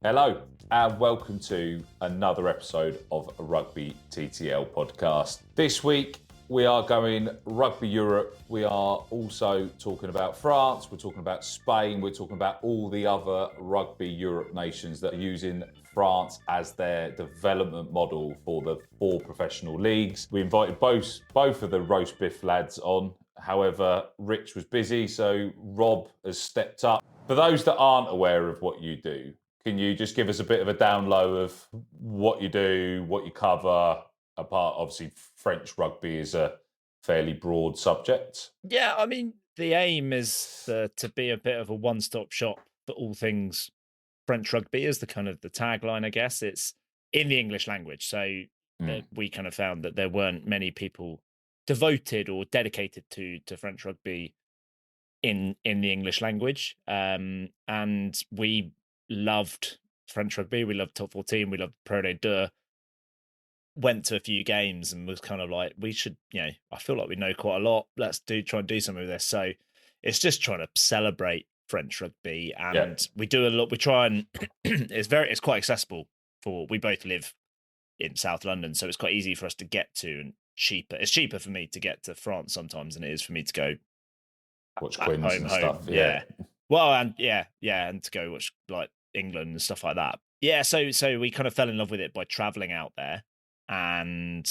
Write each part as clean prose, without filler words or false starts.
Hello and welcome to another episode of a Rugby TTL podcast. This week we are going Rugby Europe. We are also talking about France, we're talking about Spain, we're talking about all the other Rugby Europe nations that are using France as their development model for the 4 professional leagues. We invited both of the Rosbifs lads on. However, Rich was busy, so Rob has stepped up. For those that aren't aware of what you do, can you just give us a bit of a down low of what you do, what you cover? Apart, obviously, French rugby is a fairly broad subject. Yeah, I mean, the aim is to be a bit of a one-stop shop for all things French rugby is the kind of the tagline, I guess. It's in the English language. So we kind of found that there weren't many people devoted or dedicated to French rugby in the English language. And we loved French rugby. We loved Top 14. We loved Pro D2. Went to a few games and was kind of like, we should, I feel like we know quite a lot. Let's try and do something with this. So it's just trying to celebrate French rugby, and we do a lot. We try and it's quite accessible we both live in South London, so it's quite easy for us to get to and cheaper. It's cheaper for me to get to France sometimes than it is for me to go watch Quins and stuff. Yeah. Well, and and to go watch like England and stuff like that. Yeah, so we kind of fell in love with it by traveling out there and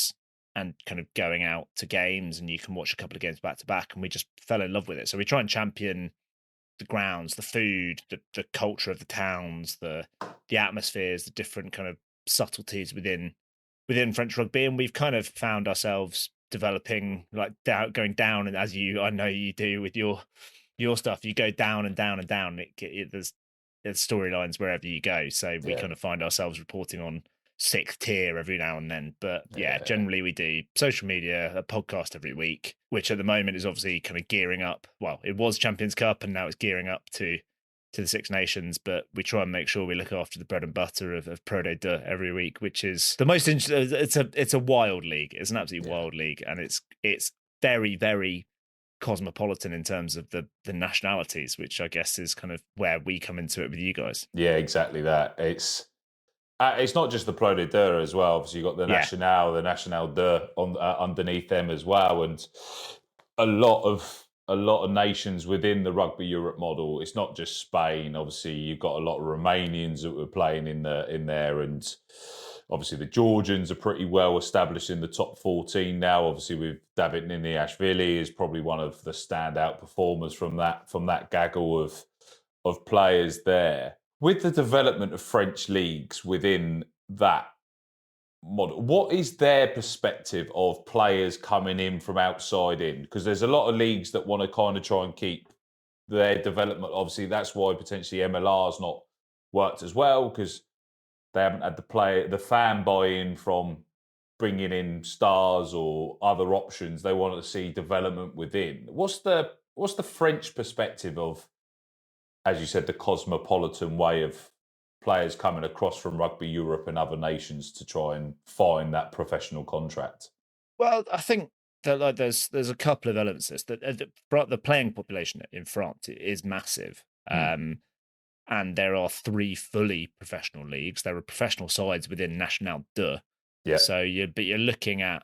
kind of going out to games, and you can watch a couple of games back to back, and we just fell in love with it. So we try and champion the grounds, the food, the culture of the towns, the atmospheres, the different kind of subtleties within French rugby, and we've kind of found ourselves developing like going down, and as I know you do with your stuff, you go down and down and down. There's storylines wherever you go, so we kind of find ourselves reporting on 6th tier every now and then, but generally we do social media, a podcast every week, which at the moment is obviously kind of gearing up. Well, it was Champions Cup and now it's gearing up to the Six Nations, but we try and make sure we look after the bread and butter of Pro D2 every week, which is the most interesting. It's a wild league. It's an absolutely wild league, and it's very, very cosmopolitan in terms of the nationalities, which I guess is kind of where we come into it with you guys. Yeah, exactly that. It's not just the Pro D2 as well. Obviously, you've got the National 2 on underneath them as well, and a lot of nations within the Rugby Europe model. It's not just Spain. Obviously, you've got a lot of Romanians that were playing in there, and obviously the Georgians are pretty well established in the top 14 now. Obviously, with David Niniashvili is probably one of the standout performers from that gaggle of players there. With the development of French leagues within that model, what is their perspective of players coming in from outside in? Because there's a lot of leagues that want to kind of try and keep their development. Obviously, that's why potentially MLR's not worked as well, because they haven't had the fan buy-in from bringing in stars or other options. They want to see development within. What's the French perspective of, as you said, the cosmopolitan way of players coming across from Rugby Europe and other nations to try and find that professional contract? Well, I think that there's a couple of elements to this. The playing population in France is massive, and there are 3 fully professional leagues. There are professional sides within National 2. Yeah. So you're looking at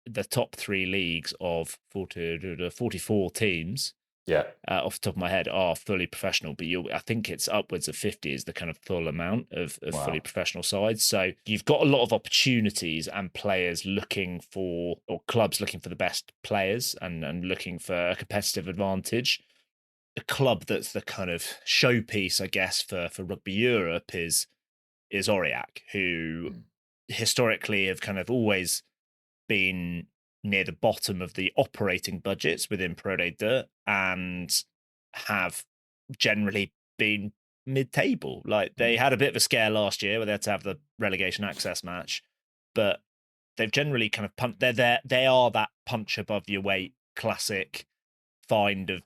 the top 3 leagues of 44 teams. Yeah. Off the top of my head, are fully professional, but I think it's upwards of 50 is the kind of full amount of fully professional sides. So you've got a lot of opportunities and players looking for, or clubs looking for the best players and looking for a competitive advantage. The club that's the kind of showpiece, I guess, for Rugby Europe is Aurillac, who historically have kind of always been near the bottom of the operating budgets within Pro D2 and have generally been mid-table. Like, they had a bit of a scare last year where they had to have the relegation access match, but they've generally kind of they are that punch above your weight classic find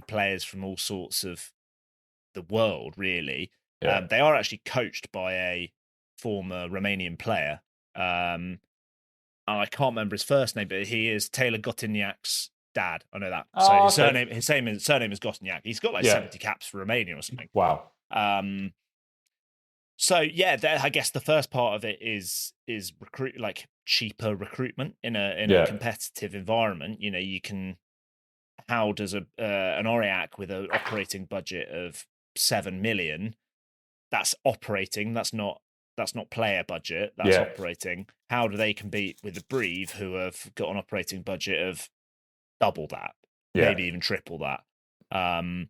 players from all sorts of the world, really. They are actually coached by a former Romanian player. I can't remember his first name, but he is Taylor Gotignac's dad. I know that. So Oh, his okay. surname is Gosniak. He's got like Yeah. 70 caps for Romania or something. Wow. So yeah, I guess the first part of it is cheaper recruitment in a Yeah. competitive environment. You know, you can. How does an Aurillac with an operating budget of 7 million? That's operating. That's not player budget. That's Yeah. operating. How do they compete with the Breve, who have got an operating budget of double that, Yeah. maybe even triple that? And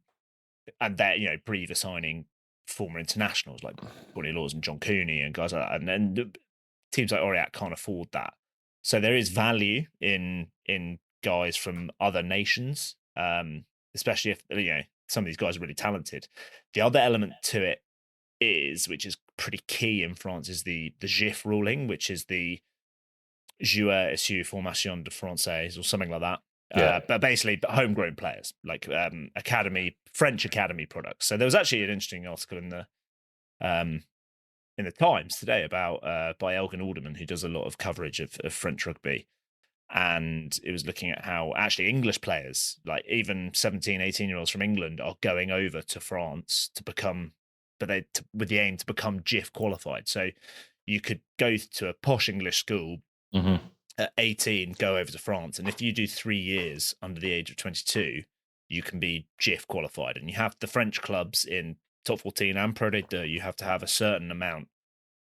they're, Breve are signing former internationals like Courtney Laws and John Cooney and guys like that, and then teams like Aurillac can't afford that. So there is value in guys from other nations, especially if some of these guys are really talented. The other element to it which is pretty key in France, is the JIFF ruling, which is the Joueur issu formation de français or something like that. Yeah. But basically, homegrown players, like French academy products. So there was actually an interesting article in the Times today about by Elgin Alderman, who does a lot of coverage of French rugby. And it was looking at how actually English players, like even 17, 18-year-olds from England, are going over to France to become, with the aim to become JIFF qualified. So you could go to a posh English school at 18, go over to France, and if you do 3 years under the age of 22, you can be JIFF qualified. And you have the French clubs in top 14 and Pro D2, you have to have a certain amount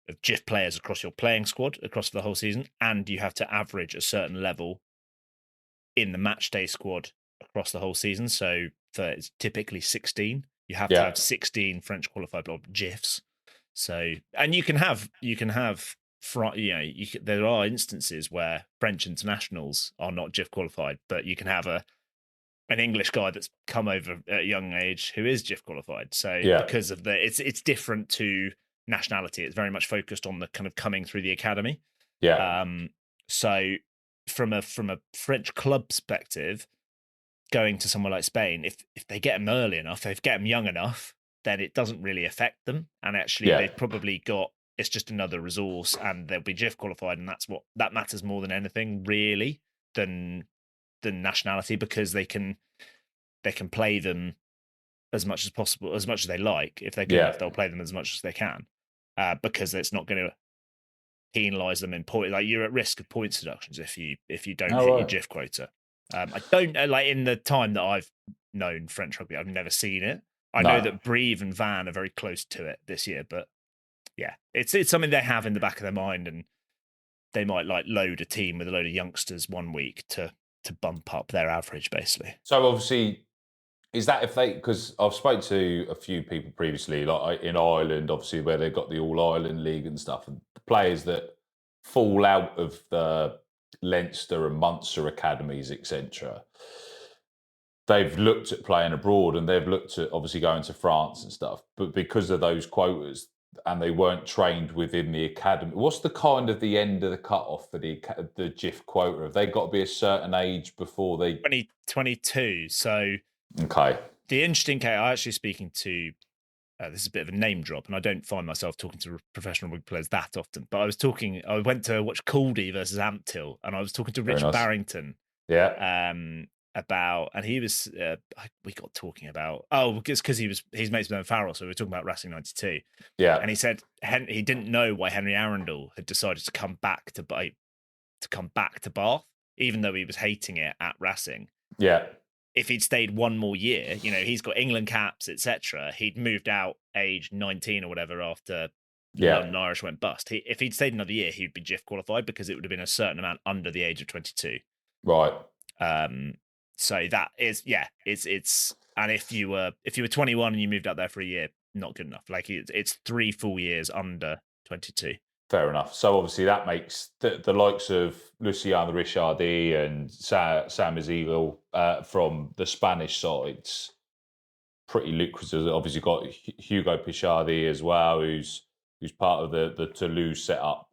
of JIFF players across your playing squad across the whole season, and you have to average a certain level in the match day squad across the whole season. So it's typically 16. You have to have 16 French qualified JIFs. So, and you can have there are instances where French internationals are not JIFF qualified, but you can have an English guy that's come over at a young age who is JIFF qualified. So because of it's different to nationality. It's very much focused on the kind of coming through the academy. Yeah. So from a French club perspective, going to somewhere like Spain, if they get them early enough, if they get them young enough, then it doesn't really affect them. And actually, they've probably got, it's just another resource, and they'll be JIFF qualified, and that matters more than anything, really, than nationality, because they can play them as much as possible, as much as they like. If they're good enough, they'll play them as much as they can, because it's not going to penalise them in point. Like, you're at risk of points deductions if you don't hit your JIFF quota. I don't know, like, in the time that I've known French rugby, I've never seen it. I know that Breve and Van are very close to it this year, but yeah, it's something they have in the back of their mind, and they might like load a team with a load of youngsters one week to bump up their average, basically. So obviously, is that if they, because I've spoke to a few people previously, like in Ireland, obviously, where they've got the All Ireland League and stuff, and the players that fall out of the Leinster and Munster academies, etc. They've looked at playing abroad, and they've looked at obviously going to France and stuff, but because of those quotas, and they weren't trained within the academy. What's the kind of the end of the cutoff for the JIFF quota? Have they got to be a certain age before they 2022? So okay. The interesting case, I actually speaking to, this is a bit of a name drop, and I don't find myself talking to professional rugby players that often, but I went to watch Caldy versus Amptill, and I was talking to Richard Barrington. About, and he was, we got talking about, because he's mates with Ben Farrell, so we were talking about Racing 92. Yeah. And he said he didn't know why Henry Arundel had decided to come back to Bath, even though he was hating it at Racing. Yeah. If he'd stayed one more year, he's got England caps, etc. He'd moved out age 19 or whatever after London Irish went bust. If he'd stayed another year, he'd be JIFF qualified, because it would have been a certain amount under the age of 22. Right. So that is, it's and if you were 21 and you moved out there for a year, not good enough. Like, it's 3 full years under 22. Fair enough. So obviously that makes the likes of Luciano Ricciardi and Sam Isidro from the Spanish sides pretty lucrative. Obviously got Hugo Picardi as well, who's part of the Toulouse setup.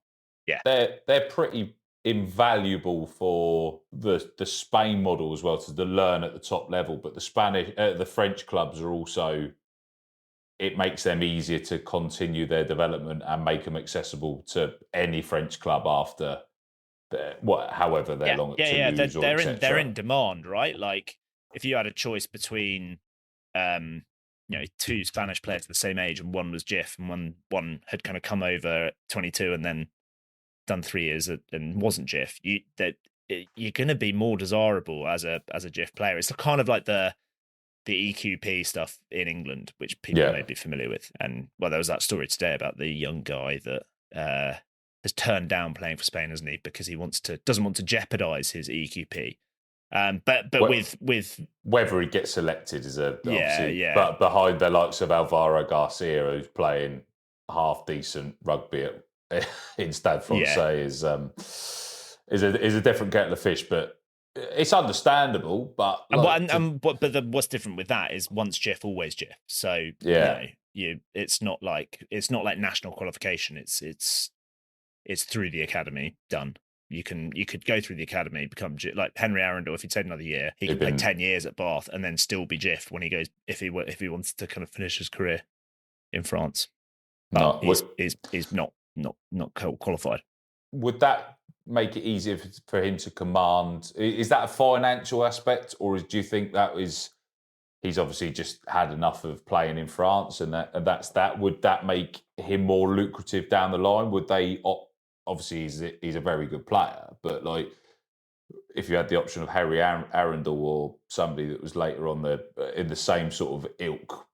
Yeah, they're pretty invaluable for the Spain model as well, to learn at the top level. But the French clubs are also, it makes them easier to continue their development and make them accessible to any French club after however they're long at Toulouse or etc. They're in demand, right? Like if you had a choice between, two Spanish players the same age, and one was JIFF, and one had kind of come over at 22 and then done 3 years and wasn't JIFF, you're going to be more desirable as a JIFF player. It's kind of like the EQP stuff in England, which people may be familiar with. And there was that story today about the young guy that has turned down playing for Spain, hasn't he? Because he doesn't want to jeopardize his EQP. With whether he gets selected is but behind the likes of Alvaro Garcia, who's playing half decent rugby in Stade Francais, is a different kettle of fish. But it's understandable. But what's different with that is once JIFF, always JIFF. So it's not like national qualification. It's through the academy done. You could go through the academy, become like Henry Arundel. If he'd stayed another year, he could play 10 years at Bath and then still be JIFF when he goes, if he wants to kind of finish his career in France. But he's not qualified. Would that make it easier for him to command? Is that a financial aspect, or do you think he's obviously just had enough of playing in France and that's that? Would that make him more lucrative down the line? Would they obviously he's a very good player, but like if you had the option of Harry Arundel or somebody that was later on in the same sort of ilk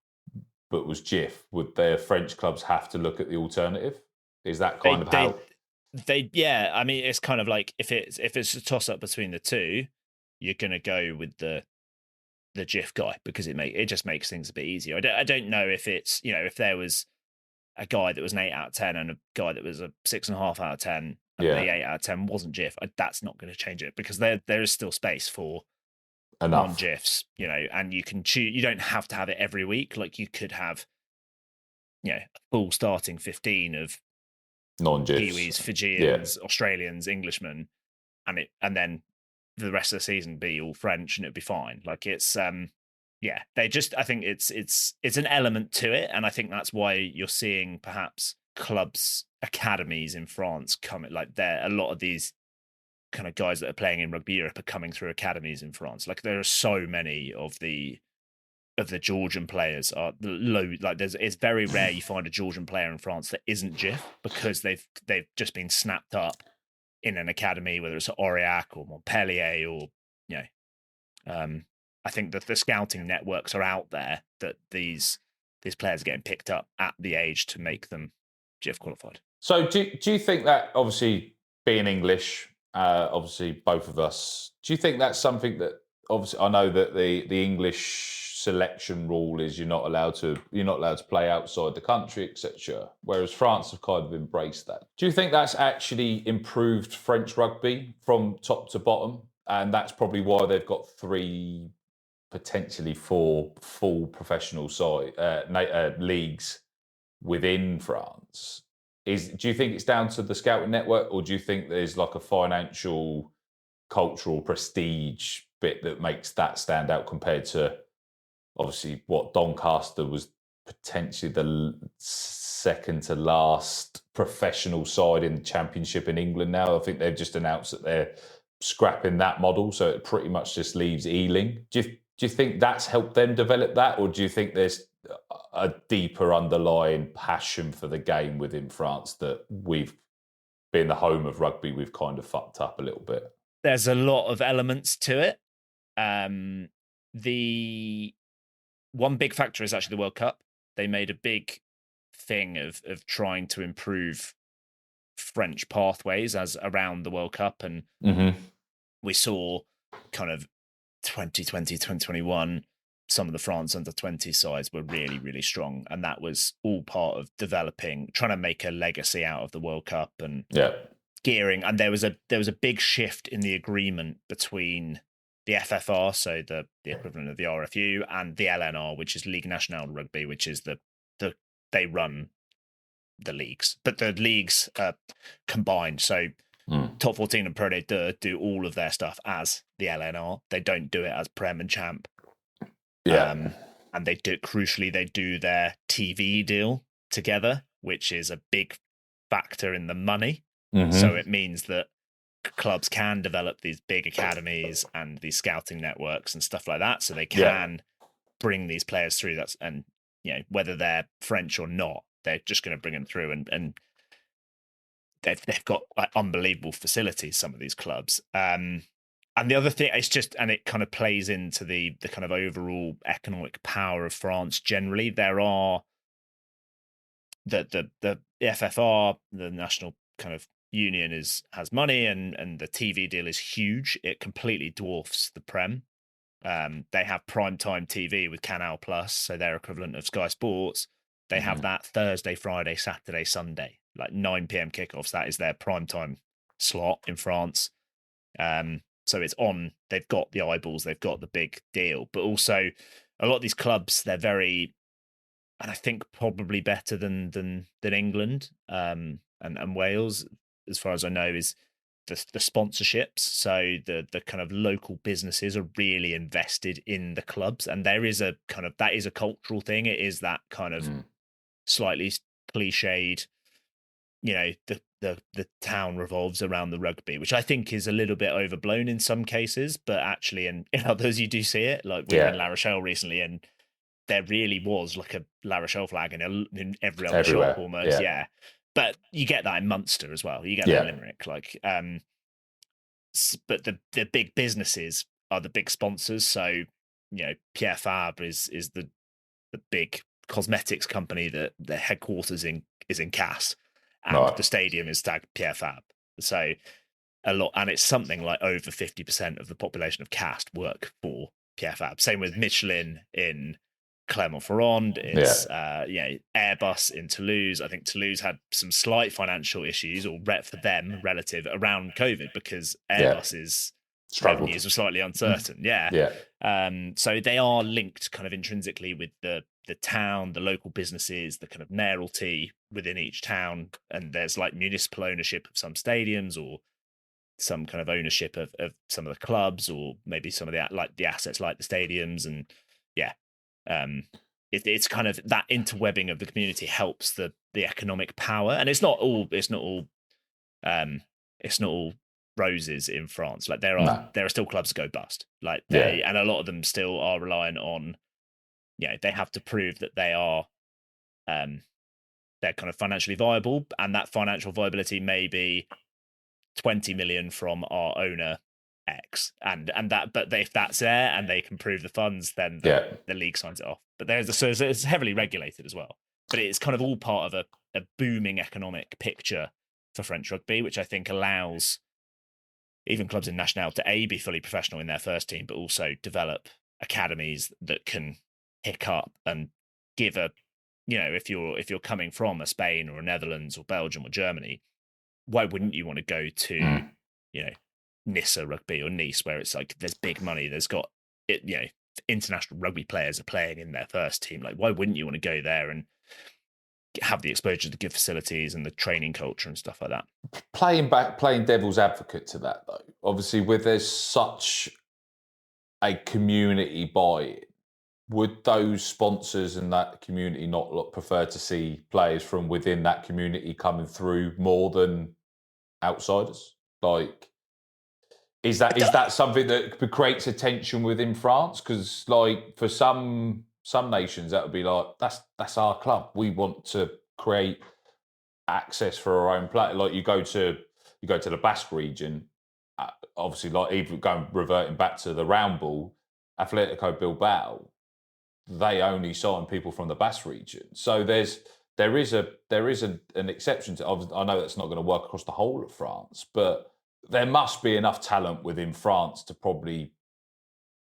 but was JIFF, would their French clubs have to look at the alternative? Is that kind of how they? Yeah, I mean, it's kind of like if it's a toss up between the two, you're going to go with the JIFF guy because it just makes things a bit easier. I don't know if it's if there was a guy that was an 8 out of 10 and a guy that was a 6.5 out of 10 and the 8 out of 10 wasn't JIFF, that's not going to change it because there is still space for non-JIFs, and you can choose. You don't have to have it every week. Like you could have, a full starting 15 of non-JIFs, Kiwis, Fijians, Australians, Englishmen, and then the rest of the season be all French and it'd be fine. Like it's I think it's an element to it, and I think that's why you're seeing perhaps clubs, academies in France coming. Like a lot of these kind of guys that are playing in Rugby Europe are coming through academies in France. Like there are so many of the Georgian players are low. Like it's very rare you find a Georgian player in France that isn't JIFF because they've just been snapped up in an academy, whether it's at Aurillac or Montpellier or I think that the scouting networks are out there that these players are getting picked up at the age to make them JIFF qualified. So do you think that, obviously being English, obviously both of us, do you think that's something that, obviously I know that the English selection rule is you're not allowed to play outside the country, etc., whereas France have kind of embraced that. Do you think that's actually improved French rugby from top to bottom, and that's probably why they've got 3, potentially 4 full professional leagues within France? Do you think it's down to the scouting network, or do you think there's like a financial, cultural prestige bit that makes that stand out compared to obviously what Doncaster was potentially the second to last professional side in the Championship in England now? I think they've just announced that they're scrapping that model, so it pretty much just leaves Ealing. Do you think that's helped them develop that, or do you think there's a deeper underlying passion for the game within France that we've been the home of rugby, we've kind of fucked up a little bit? There's a lot of elements to it. The one big factor is actually the World Cup. They made a big thing of trying to improve French pathways as around the World Cup, and we saw kind of 2020, 2021, some of the France under 20 sides were really, really strong, and that was all part of trying to make a legacy out of the World Cup and gearing. And there was a big shift in the agreement between the FFR, so the equivalent of the RFU, and the LNR, which is Ligue Nationale Rugby, which is they run the leagues, but the leagues are combined. So Top 14 and Pro D2 do all of their stuff as the LNR. They don't do it as Prem and Champ. And they do their TV deal together, which is a big factor in the money. So it means that clubs can develop these big academies and these scouting networks and stuff like that, so they Yeah. can bring these players through. That's, and whether they're French or not, they're just going to bring them through, and they've got like unbelievable facilities, some of these clubs. And the other thing, it's just, and it kind of plays into the kind of overall economic power of France generally. There are the FFR, the national kind of union, has money, and the TV deal is huge. It completely dwarfs the Prem. They have primetime TV with Canal Plus, so their equivalent of Sky Sports. They have that Thursday, Friday, Saturday, Sunday, like 9 p.m. kickoffs. That is their primetime slot in France. So it's on. They've got the eyeballs. They've got the big deal. But also, a lot of these clubs, they're very, and I think probably better than England and Wales, as far as I know, is the sponsorships. So the kind of local businesses are really invested in the clubs, and there is a kind of, that is a cultural thing. It is that kind of slightly cliched, the town revolves around the rugby, which I think is a little bit overblown in some cases, but actually in others you do see it. Like we were in La Rochelle recently, and there really was like a La Rochelle flag in every other shop almost. Yeah. But you get that in Munster as well. You get that in Limerick. Like, but the big businesses are the big sponsors. So, Pierre Fabre is the big cosmetics company that the headquarters is in Cass, and the stadium is tagged Pierre Fabre. So a lot, and it's something like over 50% of the population of Castres work for Pierre Fabre. Same with Michelin in Clermont-Ferrand. It's Airbus in Toulouse. I think Toulouse had some slight financial issues, or for them relative, around COVID, because Airbus's revenues were slightly uncertain. So they are linked kind of intrinsically with the town, the local businesses, the kind of mayoralty within each town, and there's like municipal ownership of some stadiums, or some kind of ownership of some of the clubs, or maybe some of the assets like the stadiums. And it's kind of that interwebbing of the community helps the economic power. And it's not all roses in France. Like there are still clubs that go bust. Like and a lot of them still are relying on, they have to prove that they are they're kind of financially viable, and that financial viability may be 20 million from our owner X, and that, but if that's there and they can prove the funds, then the league signs it off. But so it's heavily regulated as well. But it's kind of all part of a booming economic picture for French rugby, which I think allows even clubs in National to be fully professional in their first team, but also develop academies that can pick up and give if you're coming from a Spain or a Netherlands or Belgium or Germany, why wouldn't you want to go to Nissa Rugby or Nice, where it's like there's big money, there's got it, international rugby players are playing in their first team. Like, why wouldn't you want to go there and have the exposure to the good facilities and the training culture and stuff like that? Playing devil's advocate to that, though, obviously, with there's such a community buy-in, would those sponsors and that community not prefer to see players from within that community coming through more than outsiders? Like, is that something that creates a tension within France? Because, like, for some nations, that would be like, that's our club. We want to create access for our own play. Like, you go to the Basque region, obviously, like, even reverting back to the round ball, Atletico Bilbao, they only sign people from the Basque region. So there is an exception to. I know that's not going to work across the whole of France, but there must be enough talent within France to probably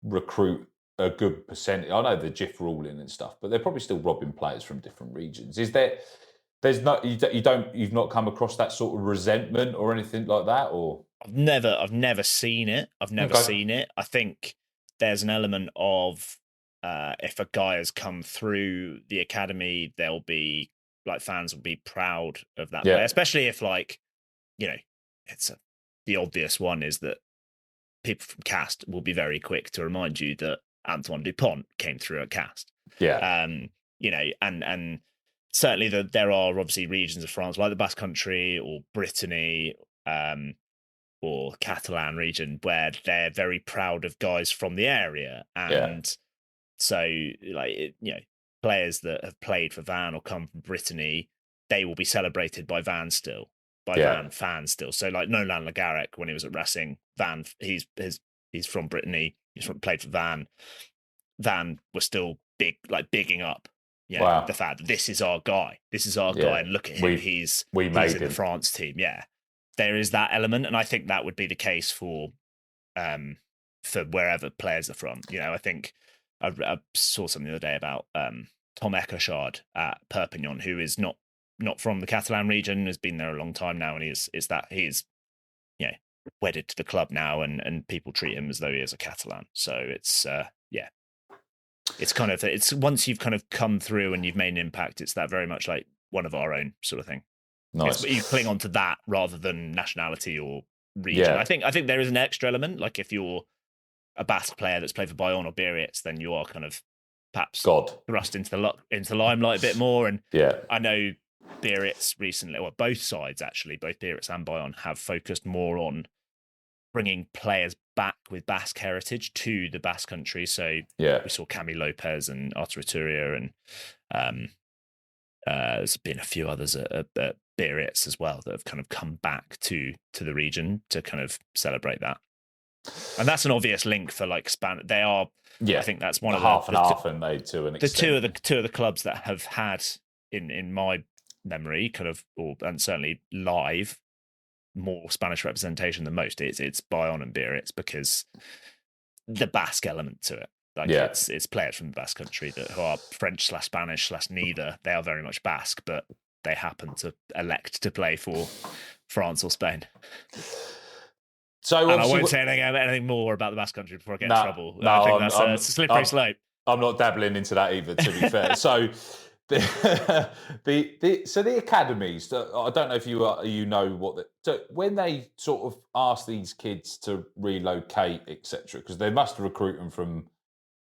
recruit a good percentage. I know the JIFF ruling and stuff, but they're probably still robbing players from different regions. Is there? There's not. You've not come across that sort of resentment or anything like that, or I've never seen it. I think there's an element of if a guy has come through the academy, there'll be like fans will be proud of that player, especially if, like, it's the obvious one is that people from Castres will be very quick to remind you that Antoine Dupont came through at Castres. And certainly there are obviously regions of France like the Basque Country or Brittany, or Catalan region, where they're very proud of guys from the area. And so, like, players that have played for Van or come from Brittany, they will be celebrated by Van still, by Van fans still. So, like Nolan Le Garrec, when he was at Racing, Van, he's from Brittany, played for Van. Van was still bigging up, the fact that this is our guy, and look at him, he's in the France team. Yeah, there is that element, and I think that would be the case for wherever players are from. I think I saw something the other day about Tom Eckershard at Perpignan, who is not from the Catalan region, has been there a long time now, and he's wedded to the club now, and people treat him as though he is a Catalan. So it's it's kind of, it's once you've kind of come through and you've made an impact, it's that very much like one of our own sort of thing. Nice. You cling on to that rather than nationality or region. I think there is an extra element. Like if you're a Basque player that's played for Bayonne or Biarritz, then you are kind of perhaps thrust into the limelight a bit more. And I know Biarritz recently, or both sides actually, both Biarritz and Bayonne, have focused more on bringing players back with Basque heritage to the Basque country. So we saw Cami Lopez and Artur Ituria, and there's been a few others at Biarritz as well that have kind of come back to the region to kind of celebrate that. And that's an obvious link for like They are, I think that's one of half and half, and they to an extent. The two of the clubs that have had in my memory kind of, and certainly live, more Spanish representation than most. It's Bayonne and Biarritz, because the Basque element to it. Like it's players from the Basque country who are French / Spanish / neither. They are very much Basque, but they happen to elect to play for France or Spain. So, and I won't say anything more about the Basque country before I get in trouble. No, I think that's a slippery slope. I'm not dabbling into that either, to be fair. So the academies, I don't know if you know so when they sort of ask these kids to relocate, etc., because they must recruit them from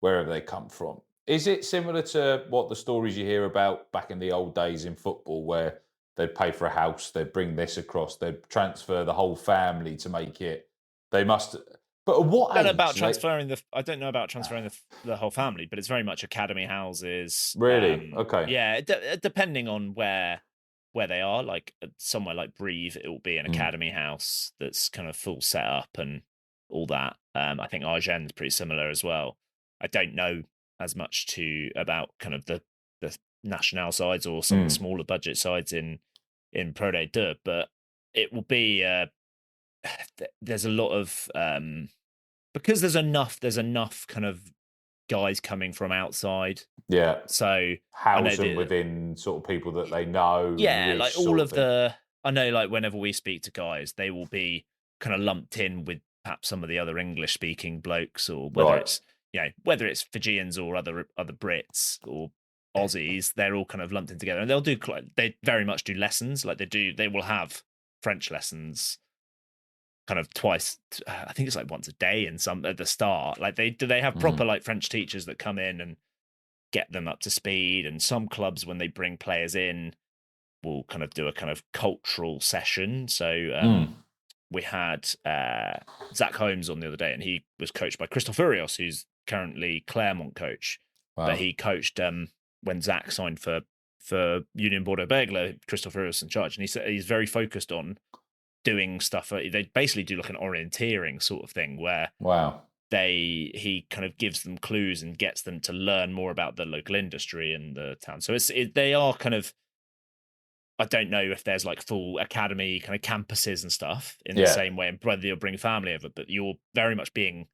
wherever they come from. Is it similar to what the stories you hear about back in the old days in football, where they'd pay for a house, they'd bring this across, they'd transfer the whole family to make it? They must. But at what age? I don't know about transferring the whole family, but it's very much academy houses. Really? Okay. Yeah, depending on where they are. Like somewhere like Brive, it will be an academy house that's kind of full setup and all that. I think Argennes is pretty similar as well. I don't know as much about kind of the national sides or some of the smaller budget sides in Pro D2, but it will be. There's a lot of because there's enough kind of guys coming from outside. Yeah. So house them within sort of people that they know. Yeah, like all of the. I know, like whenever we speak to guys, they will be kind of lumped in with perhaps some of the other English-speaking blokes, or whether it's Fijians or other Brits or Aussies, they're all kind of lumped in together, and they very much do lessons. Like they will have French lessons kind of twice, I think it's like once a day at the start. Like they have proper like French teachers that come in and get them up to speed. And some clubs, when they bring players in, will kind of do a kind of cultural session. So we had Zach Holmes on the other day, and he was coached by Christophe Urios, who's currently Clermont coach. Wow. But he coached when Zach signed for Union Bordeaux-Bègles. Christophe Urios in charge, and he said he's very focused on doing stuff. They basically do like an orienteering sort of thing where he kind of gives them clues and gets them to learn more about the local industry and the town. So they are kind of, I don't know if there's like full academy kind of campuses and stuff in the same way, and whether you'll bring family over, but you're very much being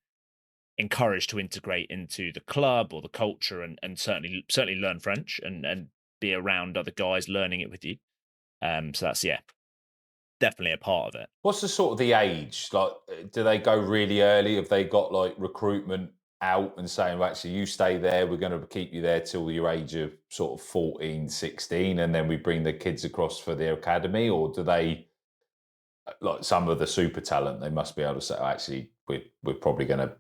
encouraged to integrate into the club or the culture, and certainly learn French and be around other guys learning it with you. So that's definitely a part of it. What's the sort of the age? Like, do they go really early? Have they got like recruitment out and saying, well, actually, you stay there, we're going to keep you there till your age of sort of 14, 16, and then we bring the kids across for their academy? Or do they, like some of the super talent, they must be able to say, oh, actually, we're probably going to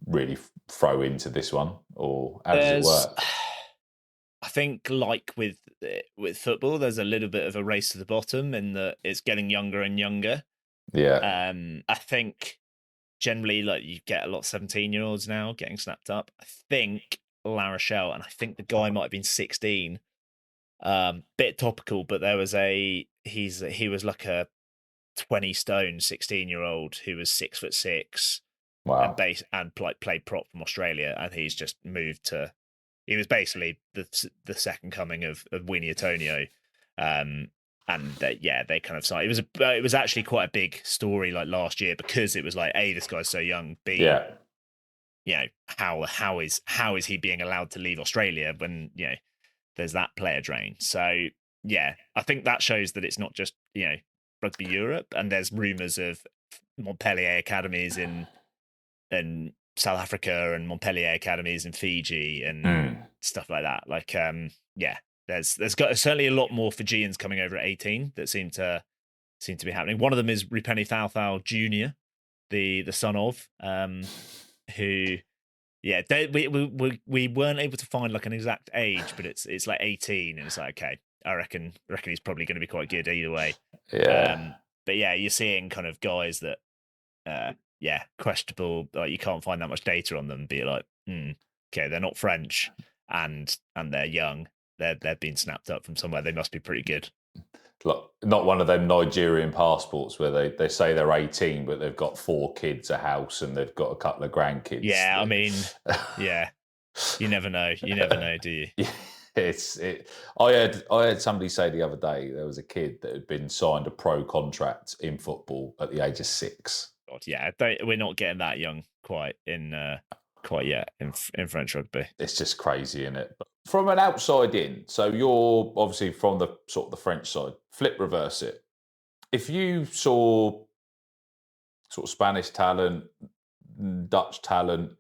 really throw into this one? Or how does it work? I think, like with football, there's a little bit of a race to the bottom, in that it's getting younger and younger. Yeah. I think generally, like, you get a lot of 17-year-olds now getting snapped up. I think La Rochelle, and I think the guy might have been 16. Bit topical, but there was he was like a 20 stone 16-year-old who was 6'6" and Wow. played prop from Australia, and he's just moved to. He was basically the second coming of Winnie Antonio, and they kind of saw it was actually quite a big story like last year, because it was like, A, this guy's so young, B, Yeah. how is he being allowed to leave Australia when there's that player drain. So yeah, I think that shows that it's not just Rugby Europe, and there's rumours of Montpellier academies in South Africa and Montpellier academies in Fiji and stuff like that. Like, there's got certainly a lot more Fijians coming over at 18 that seem to be happening. One of them is Rupeni Thao Jr., the son of who. Yeah, we weren't able to find like an exact age, but it's like 18, and it's like, okay, I reckon he's probably going to be quite good either way. Yeah. But yeah, you're seeing kind of guys that questionable. Like, you can't find that much data on them. Be like, okay, they're not French, and they're young. They've been snapped up from somewhere. They must be pretty good. Look, not one of them Nigerian passports where they say they're 18, but they've got 4 kids, a house, and they've got a couple of grandkids. Yeah, I mean, yeah, you never know. You never know, do you? Yeah, I had somebody say the other day there was a kid that had been signed a pro contract in football at the age of 6. God, yeah, we're not getting that young quite yet in French rugby. It's just crazy, isn't it? But from an outside in, so you're obviously from the sort of the French side. Flip reverse it. If you saw sort of Spanish talent, Dutch talent,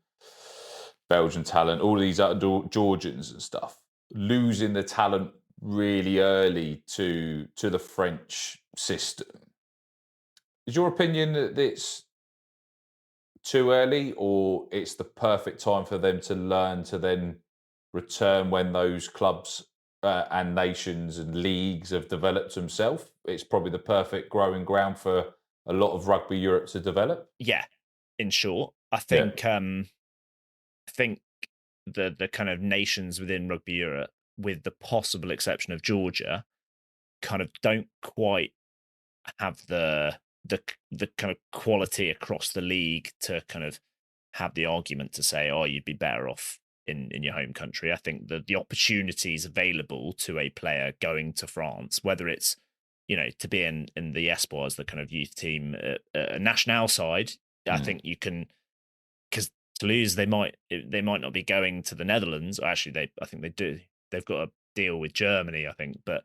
Belgian talent, all these other Georgians and stuff, losing the talent really early to the French system, is your opinion that it's too early, or it's the perfect time for them to learn to then return when those clubs and nations and leagues have developed themselves? It's probably the perfect growing ground for a lot of Rugby Europe to develop. Yeah, in short, I Yeah. think the kind of nations within Rugby Europe, with the possible exception of Georgia, kind of don't quite have the kind of quality across the league to kind of have the argument to say, oh, you'd be better off in your home country. I think the opportunities available to a player going to France, whether it's to be in the Espoirs, the kind of youth team, national side, I think you can, because Toulouse, they might not be going to the Netherlands. Actually, I think they do. They've got a deal with Germany, I think, but.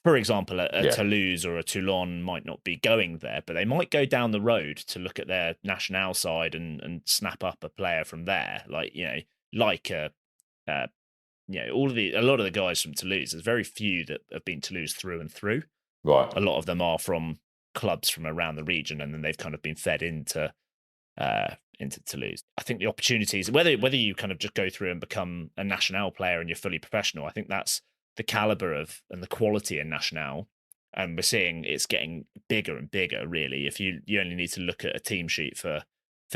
For example, a Toulouse or a Toulon might not be going there, but they might go down the road to look at their national side and snap up a player from there. Like, a lot of the guys from Toulouse. There's very few that have been Toulouse through and through. Right. A lot of them are from clubs from around the region, and then they've kind of been fed into Toulouse. I think the opportunities, whether you kind of just go through and become a national player and you're fully professional, I think that's the caliber of and the quality in national, and we're seeing it's getting bigger and bigger. Really, if you only need to look at a team sheet for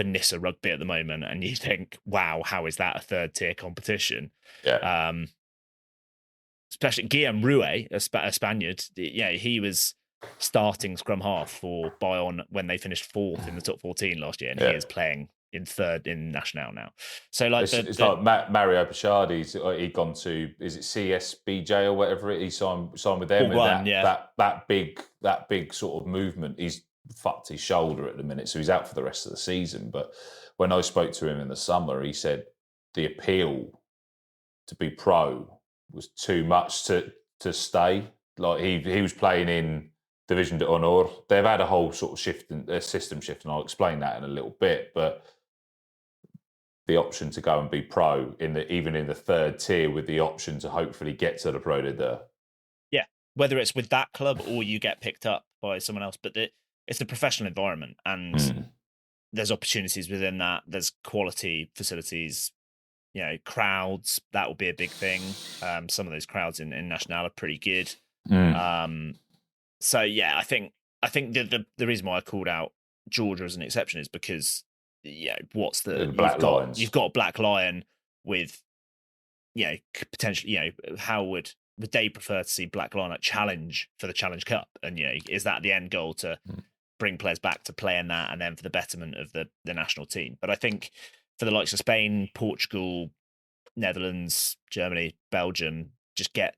Nissa Rugby at the moment, and you think, wow, how is that a third tier competition? Yeah. Especially Guillaume Rouet, a Spaniard. Yeah, he was starting scrum half for Bayonne when they finished 4th in the top 14 last year, and he is playing in 3rd in National now. So like it's like Mario Pichardi's he'd gone to, is it CSBJ or whatever he signed with them, and that big sort of movement. He's fucked his shoulder at the minute, so he's out for the rest of the season. But when I spoke to him in the summer, he said the appeal to be pro was too much to stay. Like he was playing in Division d'Honneur. They've had a whole sort of system shift, and I'll explain that in a little bit. But the option to go and be pro even in the 3rd tier, with the option to hopefully get to the Pro de Deux. Yeah, whether it's with that club or you get picked up by someone else, but it's a professional environment, and there's opportunities within that. There's quality facilities, crowds. That will be a big thing. Some of those crowds in National are pretty good. So yeah, I think I think the reason why I called out Georgia as an exception is because The Black Lions. you've got a Black Lion with potentially how would they prefer to see Black Lion challenge for the Challenge Cup, and is that the end goal to bring players back to play in that, and then for the betterment of the national team? But I think for the likes of Spain, Portugal, Netherlands, Germany, Belgium, just get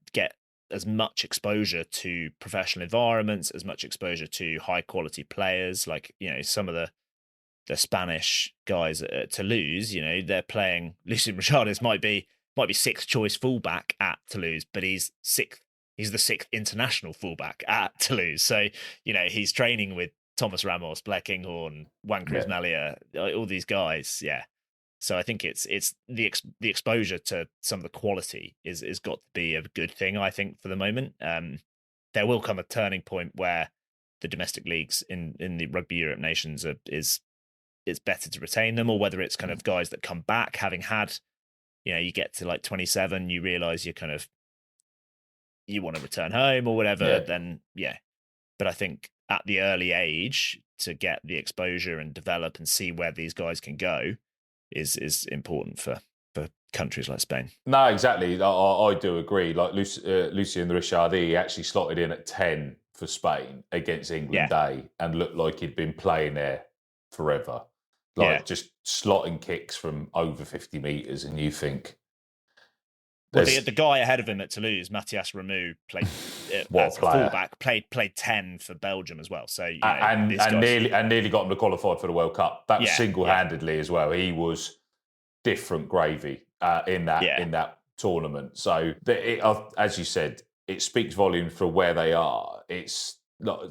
as much exposure to professional environments, as much exposure to high quality players. Like some of the Spanish guys at Toulouse, they're playing. Lucien Richardes might be sixth choice fullback at Toulouse, but he's sixth. He's the sixth international fullback at Toulouse. So he's training with Thomas Ramos, Blair Kinghorn, Juan Cruz Malia, all these guys. Yeah. So I think it's the exposure to some of the quality is got to be a good thing. I think for the moment, there will come a turning point where the domestic leagues in the Rugby Europe nations it's better to retain them, or whether it's kind of guys that come back having had, you get to like 27, you realize you want to return home or whatever. Then but I think at the early age to get the exposure and develop and see where these guys can go is important for countries like Spain. No, exactly. I do agree. Like Lucien Richard, he actually slotted in at 10 for Spain against England Day and looked like he'd been playing there forever. Just slotting kicks from over 50 metres, and you think... Well, the guy ahead of him at Toulouse, Mathias Rameau, played as a fullback, played 10 for Belgium as well. So nearly got him to qualify for the World Cup. That was single-handedly as well. He was different gravy in that tournament. So as you said, it speaks volumes for where they are.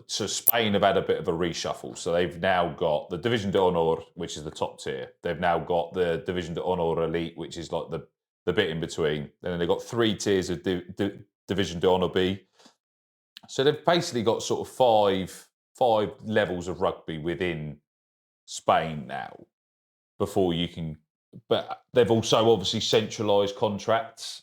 So Spain have had a bit of a reshuffle. So they've now got the Division d'Honneur, which is the top tier. They've now got the Division d'Honneur Elite, which is like the bit in between. And then they've got 3 tiers of Division d'Honneur B. So they've basically got sort of five levels of rugby within Spain now before you can... But they've also obviously centralised contracts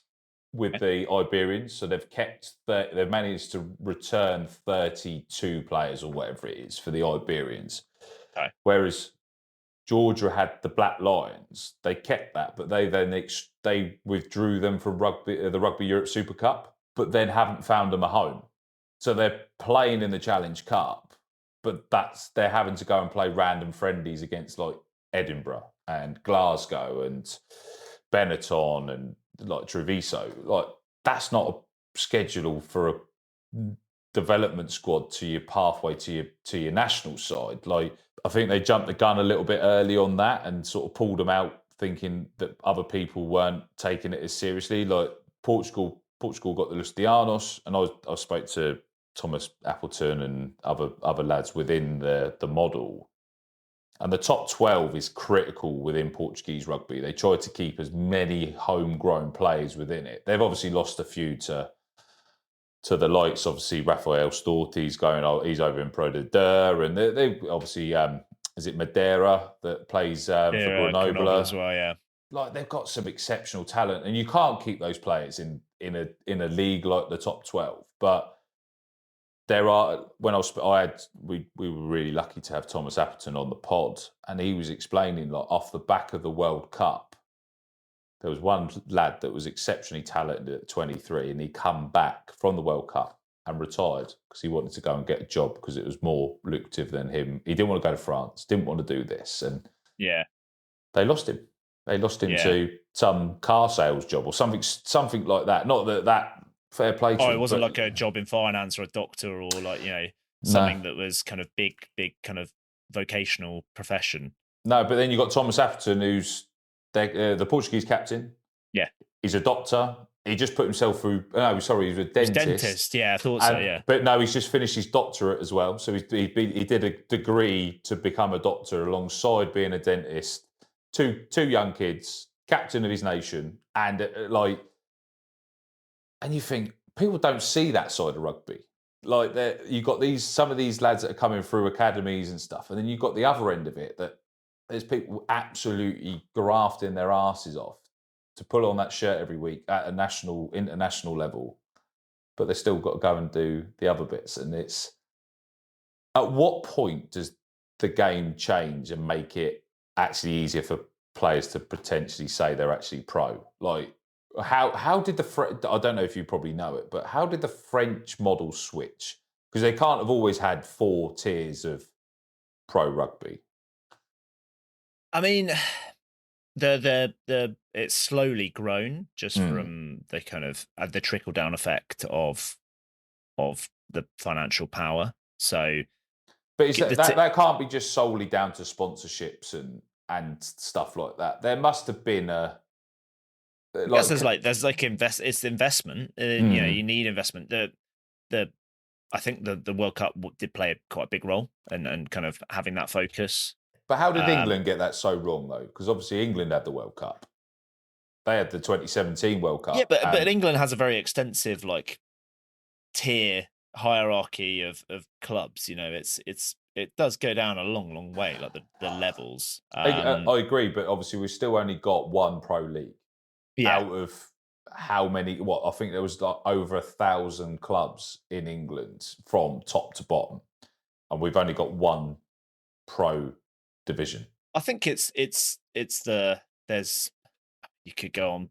with the Iberians. So they've managed to return 32 players or whatever it is for the Iberians. Okay. Whereas Georgia had the Black Lions. They kept that, but they withdrew them from the Rugby Europe Super Cup, but then haven't found them a home. So they're playing in the Challenge Cup, but they're having to go and play random friendlies against like Edinburgh and Glasgow and Benetton and like Treviso. Like that's not a schedule for a development squad to your pathway to your national side. Like I think they jumped the gun a little bit early on that and sort of pulled them out, thinking that other people weren't taking it as seriously. Like Portugal got the Lustianos, and I spoke to Thomas Appleton and other lads within the model. And the top 12 is critical within Portuguese rugby. They try to keep as many homegrown players within it. They've obviously lost a few to the likes, obviously, Rafael Storti's he's over in Pro de Deux, and they obviously, is it Madeira that plays for Grenoble as well, yeah. Like they've got some exceptional talent, and you can't keep those players in a league like the top 12. But there are, we were really lucky to have Thomas Appleton on the pod, and he was explaining like off the back of the World Cup, there was one lad that was exceptionally talented at 23, and he come back from the World Cup and retired because he wanted to go and get a job because it was more lucrative than him. He didn't want to go to France, didn't want to do this, and they lost him. They lost him to some car sales job or something like that. Not that fair play to him. It wasn't like a job in finance or a doctor or like something that was kind of big kind of vocational profession. No, but then you got Thomas Appleton, who's the Portuguese captain. Yeah, he's a doctor. He just put himself through. No, sorry, he's a dentist. Yeah, I thought so. Yeah, but no, he's just finished his doctorate as well. So he did a degree to become a doctor alongside being a dentist. Two young kids, captain of his nation, and and you think people don't see that side of rugby. Like you've got some of these lads that are coming through academies and stuff, and then you've got the other end of it that there's people absolutely grafting their asses off to pull on that shirt every week at a international level, but they've still got to go and do the other bits, and At what point does the game change and make it actually easier for players to potentially say they're actually pro? Like, how did I don't know if you probably know it, but how did the French model switch? Because they can't have always had 4 tiers of pro rugby. I mean, the it's slowly grown just from the kind of the trickle down effect of the financial power. So, but is that can't be just solely down to sponsorships and stuff like that. There must have been a yes, there's it's investment. You know, you need investment. The I think the World Cup did play quite a big role and kind of having that focus. But how did England get that so wrong though? Because obviously England had the World Cup. They had the 2017 World Cup. Yeah, but England has a very extensive like tier hierarchy of clubs. You know, it does go down a long way, like the levels. I agree, but obviously we've still only got one pro league out of how many? What I think there was like over 1,000 clubs in England from top to bottom, and we've only got one pro division. I think it's there's you could going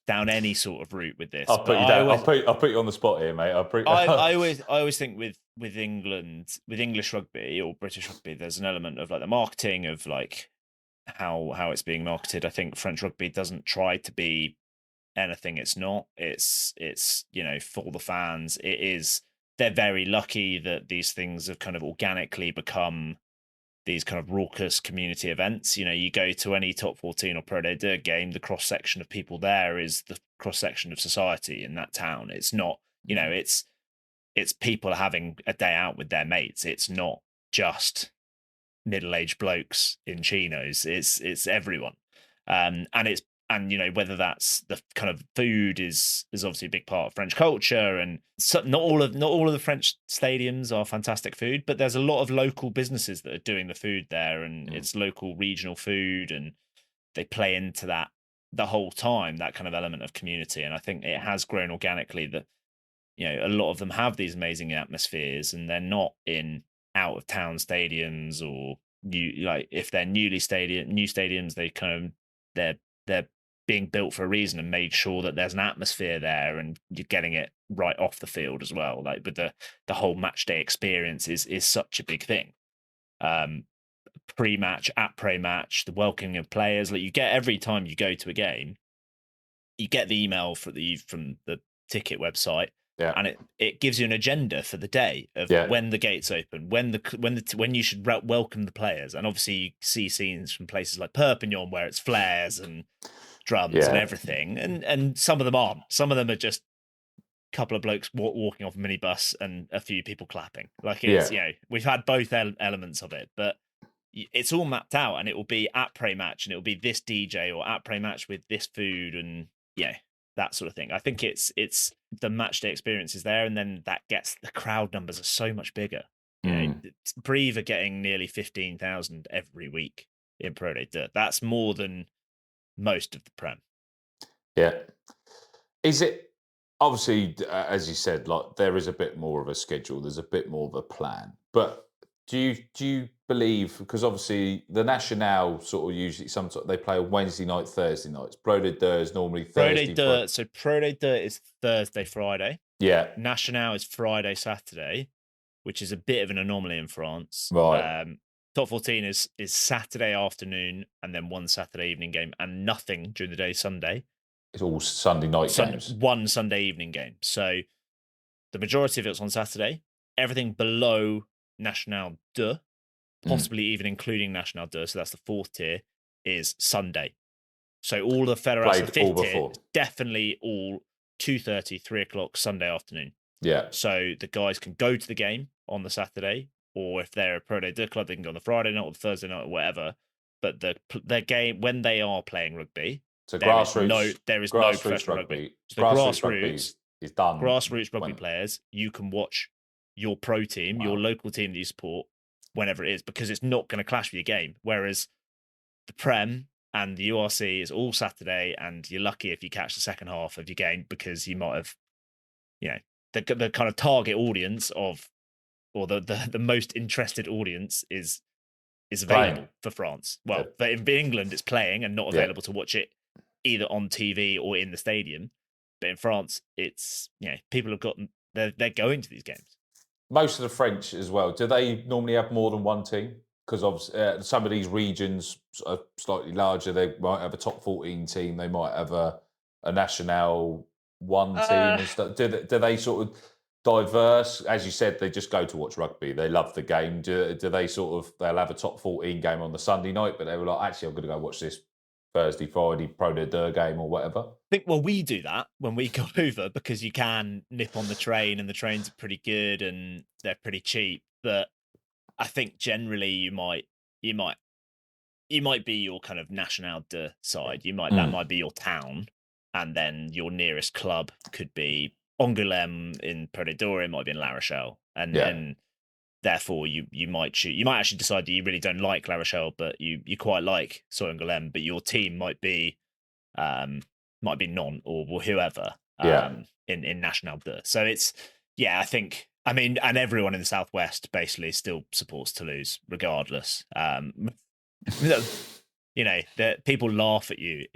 down any sort of route with this. I'll put you down. I'll put you on the spot here, mate. I always think with England, with English rugby or British rugby, there's an element of like the marketing of like how it's being marketed. I think French rugby doesn't try to be anything it's not. It's you know, for the fans. It is. They're very lucky that these things have kind of organically become these kind of raucous community events. You know, you go to any top 14 or Pro D2 game, the cross section of people there is the cross section of society in that town. It's not, you know, it's people having a day out with their mates. It's not just middle-aged blokes in chinos. It's everyone. And you know, whether that's the kind of food is obviously a big part of French culture, and so not all of the French stadiums are fantastic food, but there's a lot of local businesses that are doing the food there, and it's local regional food, and they play into that the whole time, that kind of element of community. And I think it has grown organically that, you know, a lot of them have these amazing atmospheres, and they're not in out of town stadiums or if they're new stadiums, they kind of they're being built for a reason and made sure that there's an atmosphere there and you're getting it right off the field as well. Like, but the whole match day experience is such a big thing. Pre-match, match, the welcoming of players, like you get every time you go to a game, you get the email from the ticket website. Yeah. And it gives you an agenda for the day of when the gates open, when you should welcome the players. And obviously you see scenes from places like Perpignan where it's flares and drums and everything. And some of them aren't. Some of them are just a couple of blokes walking off a minibus and a few people clapping. Like it's, you know, we've had both elements of it, but it's all mapped out, and it will be at pre-match and it will be this DJ or at pre-match with this food and that sort of thing. I think it's the match day experience is there, and then that gets the crowd numbers are so much bigger. You know, Brive are getting nearly 15,000 every week in Pro D2. That's more than most of the Prem. Yeah. Is it obviously, as you said, like there is a bit more of a schedule, there's a bit more of a plan, but do you believe, because obviously the National sort of usually sometimes they play Wednesday night, Thursday nights. Pro D2 is normally Thursday. So Pro D2 is Thursday, Friday. Yeah. National is Friday, Saturday, which is a bit of an anomaly in France. Right. Top 14 is Saturday afternoon and then one Saturday evening game and nothing during the day Sunday. It's all Sunday night games. One Sunday evening game. So the majority of it's on Saturday. Everything below National 2, possibly even including National 2, so that's the 4th tier, is Sunday. So all the Federation 5th tier, definitely all 2:30, 3 o'clock Sunday afternoon. Yeah. So the guys can go to the game on the Saturday, or if they're a Pro D2 club, they can go on the Friday night or the Thursday night or whatever. But their game, when they are playing rugby, so there is no professional rugby. So the grassroots is done. Grassroots rugby players, you can watch your pro team, your local team that you support, whenever it is, because it's not going to clash with your game. Whereas the Prem and the URC is all Saturday, and you're lucky if you catch the second half of your game because you might have, you know, the kind of target audience of or the most interested audience is available Playing. for France. Well, but in England, it's playing and not available to watch it either on TV or in the stadium. But in France, it's people have gotten they're going to these games. Most of the French as well. Do they normally have more than one team? Because some of these regions are slightly larger. They might have a top 14 team. They might have a national one team and stuff. Do they sort of diverse? As you said, they just go to watch rugby. They love the game. Do they they'll have a top 14 game on the Sunday night, but they were like, actually, I'm going to go watch this Thursday, Friday Pro de Deux game or whatever? We do that when we go over because you can nip on the train and the trains are pretty good and they're pretty cheap. But I think generally you might be your kind of national de side. That might be your town, and then your nearest club could be Angoulême in Pro de Deux, it might be in La Rochelle, and therefore you might actually decide that you really don't like La Rochelle, but you quite like Angoulême, but your team might be Non or whoever in National 2. So it's and everyone in the Southwest basically still supports Toulouse regardless. That people laugh at you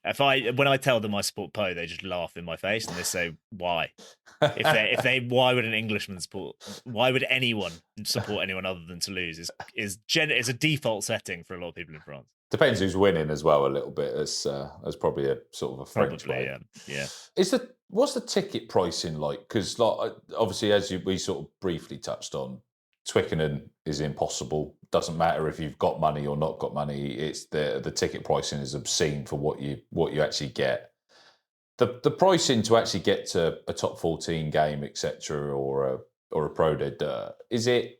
when I tell them I support Po, they just laugh in my face and they say why. Why would an Englishman support? Why would anyone support anyone other than Toulouse? Is a default setting for a lot of people in France. Depends who's winning as well a little bit. As probably a sort of a French way. Yeah. What's the ticket pricing like? Because obviously, as we sort of briefly touched on, Twickenham is impossible. Doesn't matter if you've got money or not got money. It's the ticket pricing is obscene for what you actually get. The pricing to actually get to a top 14 game, etc., or a Pro de Deux, is it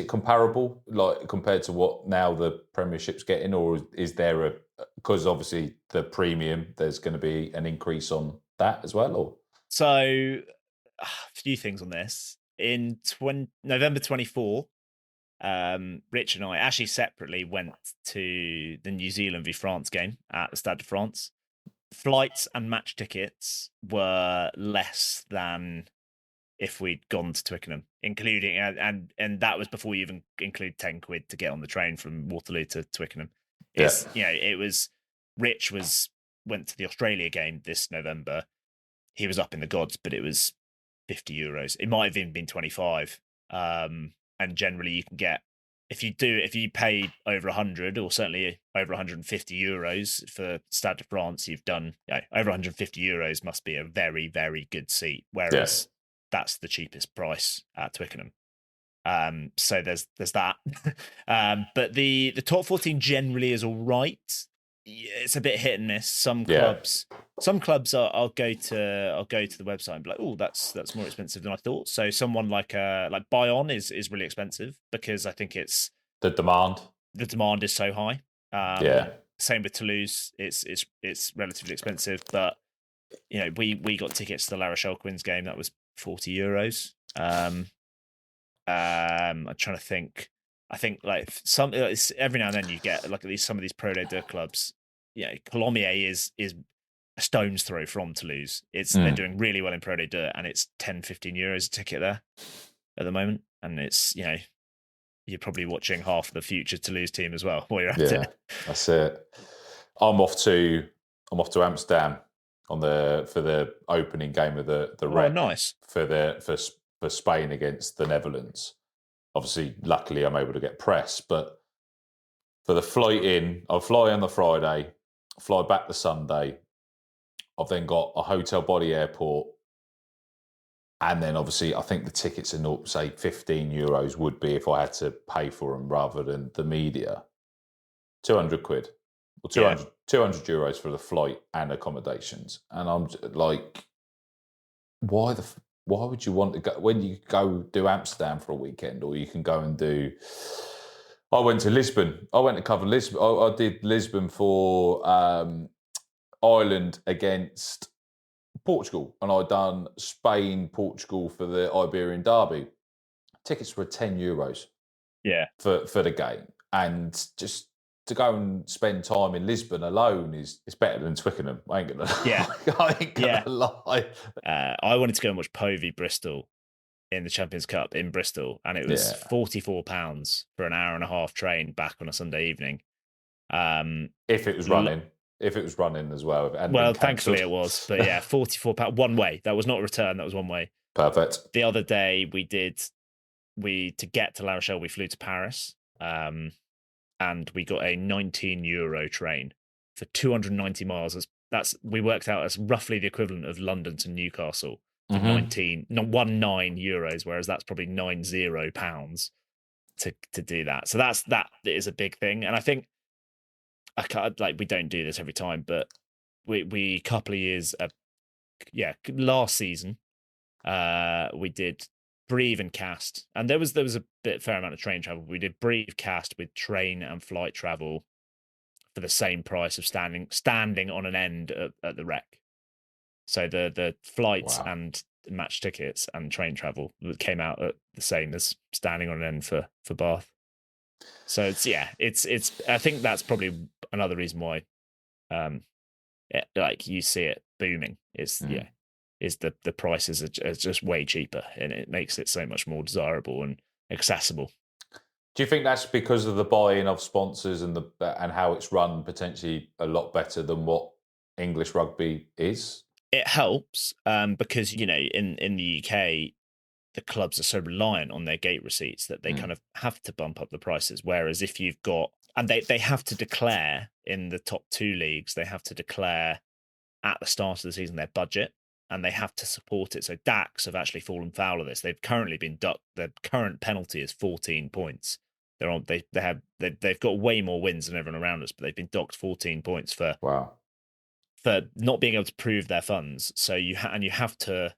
comparable, like compared to what now the Premiership's getting, or is there because obviously the premium, there's going to be an increase on that as well? Or so a few things on this. In November 24, Rich and I actually separately went to the New Zealand v France game at the Stade de France. Flights and match tickets were less than if we'd gone to Twickenham, including and that was before you even include £10 to get on the train from Waterloo to Twickenham. It was Rich went to the Australia game this November. He was up in the gods, but it was €50. It might have even been 25. And generally you can get if you pay over 100 or certainly over €150 for Stade de France, you've done over €150 must be a very, very good seat. Whereas that's the cheapest price at Twickenham. So there's that. But the top 14 generally is all right. It's a bit hit and miss. Some clubs I'll go to the website and be like, oh, that's more expensive than I thought. So someone like Bayonne is really expensive because I think it's the demand is so high. Same with Toulouse. It's relatively expensive, but we got tickets to the La Rochelle Quins game. That was €40. I'm trying to think. I think every now and then you get like some of these Pro de Deux clubs. Colomiers is a stone's throw from Toulouse. They're doing really well in Pro de Deux, and it's €10-15 a ticket there at the moment, and it's you're probably watching half the future Toulouse team as well while you're at it. That's it. I'm off to Amsterdam for the opening game of the Rec. Nice for Spain against the Netherlands. Obviously, luckily, I'm able to get press, but for the flight in, I'll fly on the Friday, fly back the Sunday. I've then got a hotel by the airport, and then obviously, I think the tickets are not, say, €15 would be if I had to pay for them rather than the media. £200 or €200 for the flight and accommodations, and I'm like, why would you want to go when you go do Amsterdam for a weekend, or you can go and do? I went to Lisbon. I went to cover Lisbon. I did Lisbon for Ireland against Portugal, and I'd done Spain, Portugal for the Iberian Derby. Tickets were €10. Yeah, for the game, and just to go and spend time in Lisbon alone is better than Twickenham. I ain't gonna lie. I wanted to go and watch Po v Bristol in the Champions Cup in Bristol, and it was £44 for an hour and a half train back on a Sunday evening. If it was running. If it was running as well, and well, thankfully it was, but yeah, £44 one way. That was not a return. That was one way. Perfect. The other day to get to La Rochelle, we flew to Paris, and we got a €19 train for 290 miles. We worked out as roughly the equivalent of London to Newcastle for €19, whereas that's probably £90 to do that. So that is a big thing, and I think we don't do this every time, but we couple of years, last season, we did Brive and Cast, and there was a fair amount of train travel. We did Brive Cast with train and flight travel for the same price of standing on an end at the Rec. So the flights and match tickets and train travel came out at the same as standing on an end for Bath. So it's I think that's probably another reason why you see it booming is the prices are just way cheaper, and it makes it so much more desirable and accessible. Do you think that's because of the buy-in of sponsors and how it's run potentially a lot better than what English rugby is? It helps because in the UK the clubs are so reliant on their gate receipts that they kind of have to bump up the prices. Whereas if you've got, and they have to declare in the top two leagues, they have to declare at the start of the season their budget, and they have to support it. So Dax have actually fallen foul of this. They've currently been ducked. The current penalty is 14 points. They've got way more wins than everyone around us, but they've been docked 14 points for not being able to prove their funds. So you have to,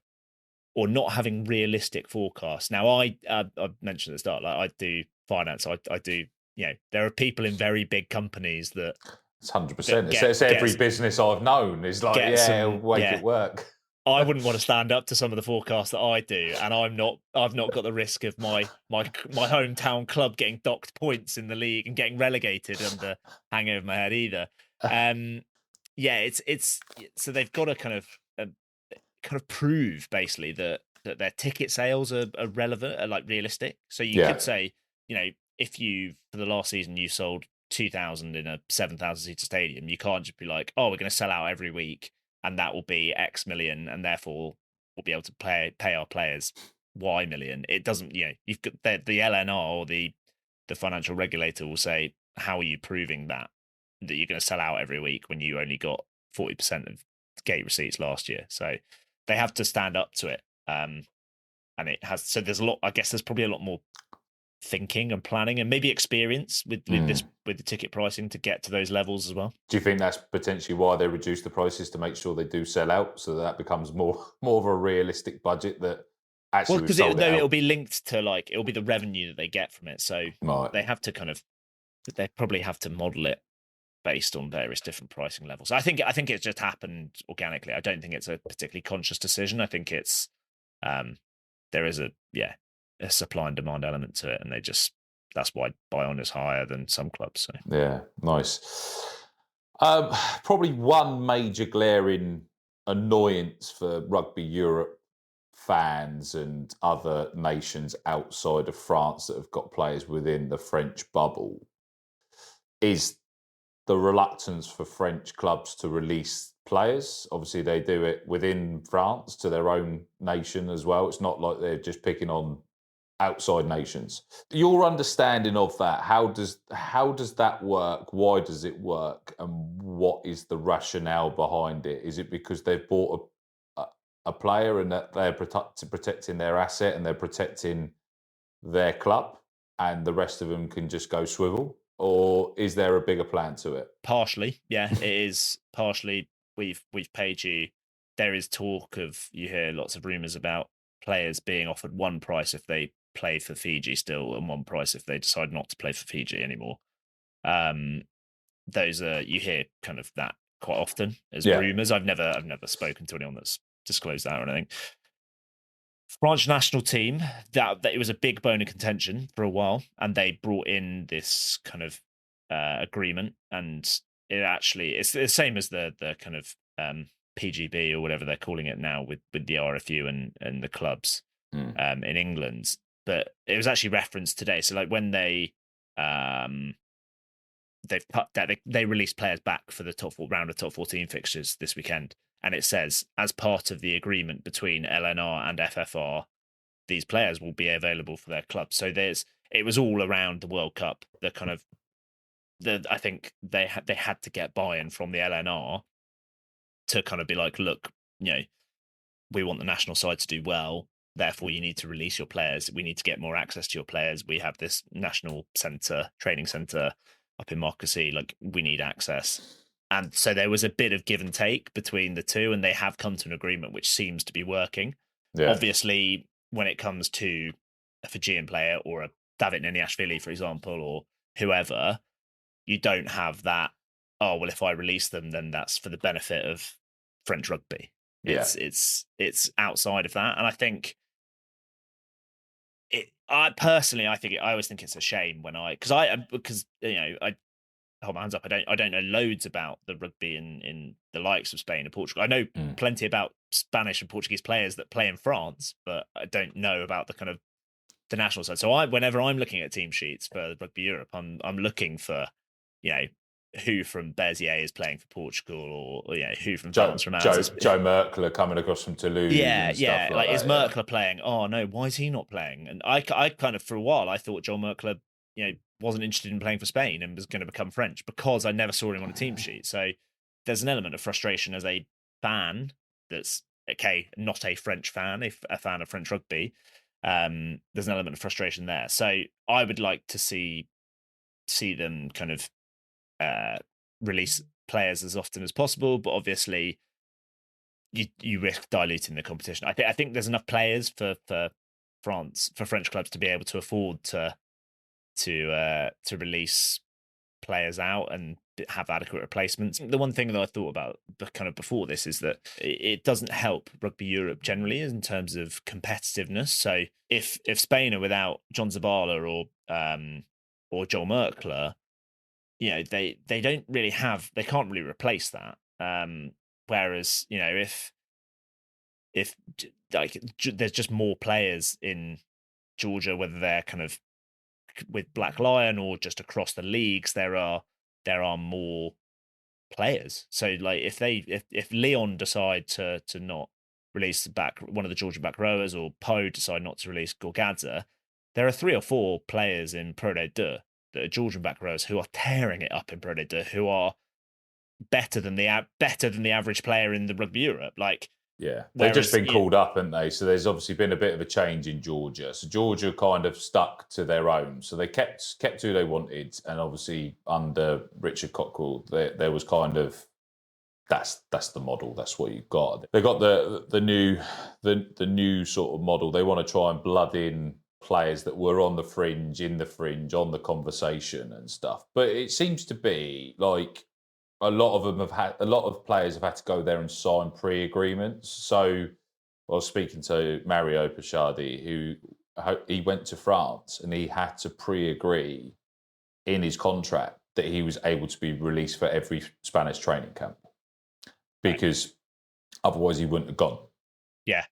or not having realistic forecasts. Now, I mentioned at the start, I do finance. I do, there are people in very big companies that. It's 100%. It's every business I've known is like, it work. I wouldn't want to stand up to some of the forecasts that I do, and I've not got the risk of my hometown club getting docked points in the league and getting relegated under hang over my head either. It's so they've got to kind of prove basically that their ticket sales are relevant, are realistic. So you could say, if you for the last season you sold 2,000 in a 7,000 seater stadium, you can't just be like, oh, we're going to sell out every week and that will be X million, and therefore we'll be able to pay our players Y million. It doesn't, you've got the LNR or the financial regulator will say, how are you proving that you're going to sell out every week when you only got 40% of gate receipts last year? So they have to stand up to it. And it has, so there's a lot, I guess there's probably a lot more thinking and planning and maybe experience with the ticket pricing to get to those levels as well. Do you think that's potentially why they reduce the prices, to make sure they do sell out, so that becomes more of a realistic budget that actually because it'll be linked to it'll be the revenue that they get from it, so they have to they probably have to model it based on various different pricing levels. I think it's just happened organically. I don't think it's a particularly conscious decision. I think it's there is a supply and demand element to it, and that's why buy-on is higher than some clubs. So. Yeah, nice. Probably one major glaring annoyance for Rugby Europe fans and other nations outside of France that have got players within the French bubble is the reluctance for French clubs to release players. Obviously, they do it within France to their own nation as well. It's not like they're just picking on outside nations. Your understanding of that, how does that work? Why does it work? And what is the rationale behind it? Is it because they've bought a player and that they're protecting their asset and they're protecting their club and the rest of them can just go swivel? Or is there a bigger plan to it? Partially, yeah, it is partially. We've paid you. There is talk of, you hear lots of rumours about players being offered one price if they play for Fiji still, and one price if they decide not to play for Fiji anymore. Those are, you hear kind of that quite often as rumours. I've never spoken to anyone that's disclosed that or anything. French national team, that it was a big bone of contention for a while, and they brought in this kind of agreement, and it's the same as the kind of PGB or whatever they're calling it now with the RFU and the clubs. in England. But it was actually referenced today. So like when they they released players back for the round of top 14 fixtures this weekend, and it says as part of the agreement between LNR and FFR, these players will be available for their clubs. So it was all around the World Cup. The kind of I think they had to get buy-in from the LNR to kind of be like, look, we want the national side to do well. Therefore, you need to release your players. We need to get more access to your players. We have this national training centre up in Marcoussis. Like, we need access. And so there was a bit of give and take between the two, and they have come to an agreement which seems to be working. Yeah. Obviously, when it comes to a Fijian player or a David Niniashvili, for example, or whoever, you don't have that, oh, well, if I release them, then that's for the benefit of French rugby. It's outside of that. And I think I always think it's a shame when I hold my hands up. I don't know loads about the rugby in the likes of Spain and Portugal. I know plenty about Spanish and Portuguese players that play in France, but I don't know about the kind of the national side. So whenever I'm looking at team sheets for Rugby Europe, I'm looking for, who from Bezier is playing for Portugal, or who from France from Joe Merkler coming across from Toulouse. Yeah. Like is Merkler playing? Oh no, why is he not playing? And I kind of, for a while, I thought Joe Merkler, wasn't interested in playing for Spain and was going to become French because I never saw him on a team sheet. So there's an element of frustration as a fan that's not a French fan, a fan of French rugby. There's an element of frustration there. So I would like to see them kind of release players as often as possible, but obviously you risk diluting the competition. I think there's enough players for French clubs to be able to afford to release players out and have adequate replacements. The one thing that I thought about kind of before this is that it doesn't help Rugby Europe generally in terms of competitiveness. So if Spain are without John Zabala or Joel Merkler, they don't really they can't really replace that. Whereas if like there's just more players in Georgia, whether they're kind of with Black Lion or just across the leagues, there are more players. So like if Leon decide to not release back one of the Georgian back rowers, or Poe decide not to release Gorgadze, there are 3 or 4 players in Pro D2 that are Georgian back rowers who are tearing it up in Pro D2, who are better than the average player in the Rugby Europe. Like, yeah, they've just been called up, haven't they? So there's obviously been a bit of a change in Georgia. So Georgia kind of stuck to their own. So they kept who they wanted, and obviously under Richard Cockrell, there was kind of that's the model. That's what you've got. They got the new sort of model. They want to try and blood in players that were on the fringe, on the conversation and stuff. But it seems to be like a lot of players have had to go there and sign pre-agreements. So I was speaking to Mario Pachadi, who he went to France and he had to pre-agree in his contract that he was able to be released for every Spanish training camp, because otherwise he wouldn't have gone. Yeah.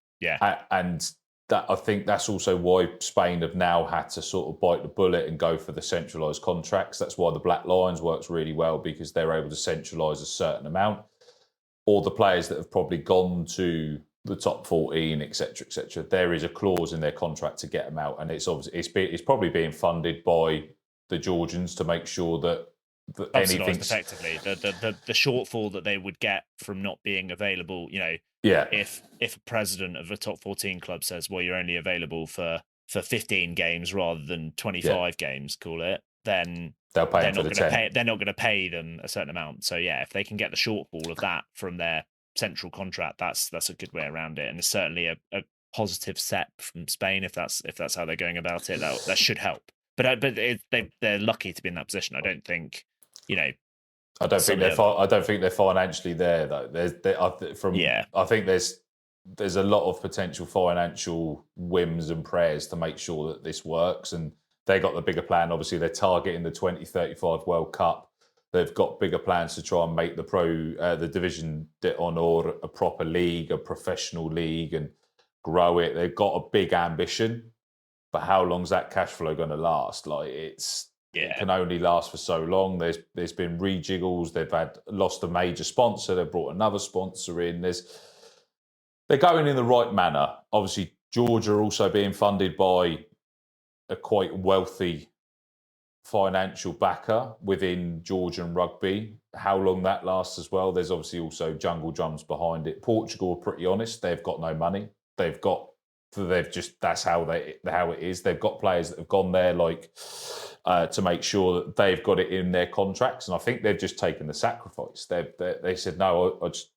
And that, I think that's also why Spain have now had to sort of bite the bullet and go for the centralised contracts. That's why the Black Lions works really well, because they're able to centralise a certain amount. Or the players that have probably gone to the top 14, etc., there is a clause in their contract to get them out, and it's obviously it's probably being funded by the Georgians to make sure that anything effectively the shortfall that they would get from not being available. If a president of a top 14 club says, well, you're only available for 15 games rather than 25 games, call it, then they'll pay they're not going to pay them a certain amount. So yeah, if they can get the shortfall of that from their central contract, that's a good way around it, and it's certainly a positive step from Spain if that's how they're going about it. That should help. But they're lucky to be in that position. I don't think I don't think they're financially there though. I think there's a lot of potential financial whims and prayers to make sure that this works, and they got the bigger plan. Obviously, they're targeting the 2035 World Cup. They've got bigger plans to try and make the Division d'Honneur a proper league, a professional league, and grow it. They've got a big ambition, but how long's that cash flow going to last? Like it can only last for so long. There's been rejiggles. They've lost a major sponsor. They've brought another sponsor in. They're going in the right manner. Obviously, Georgia also being funded by a quite wealthy financial backer within Georgian rugby. How long that lasts as well. There's obviously also jungle drums behind it. Portugal are pretty honest. They've got no money. That's how it is. They've got players that have gone there to make sure that they've got it in their contracts, and I think they've just taken the sacrifice. They said no, I just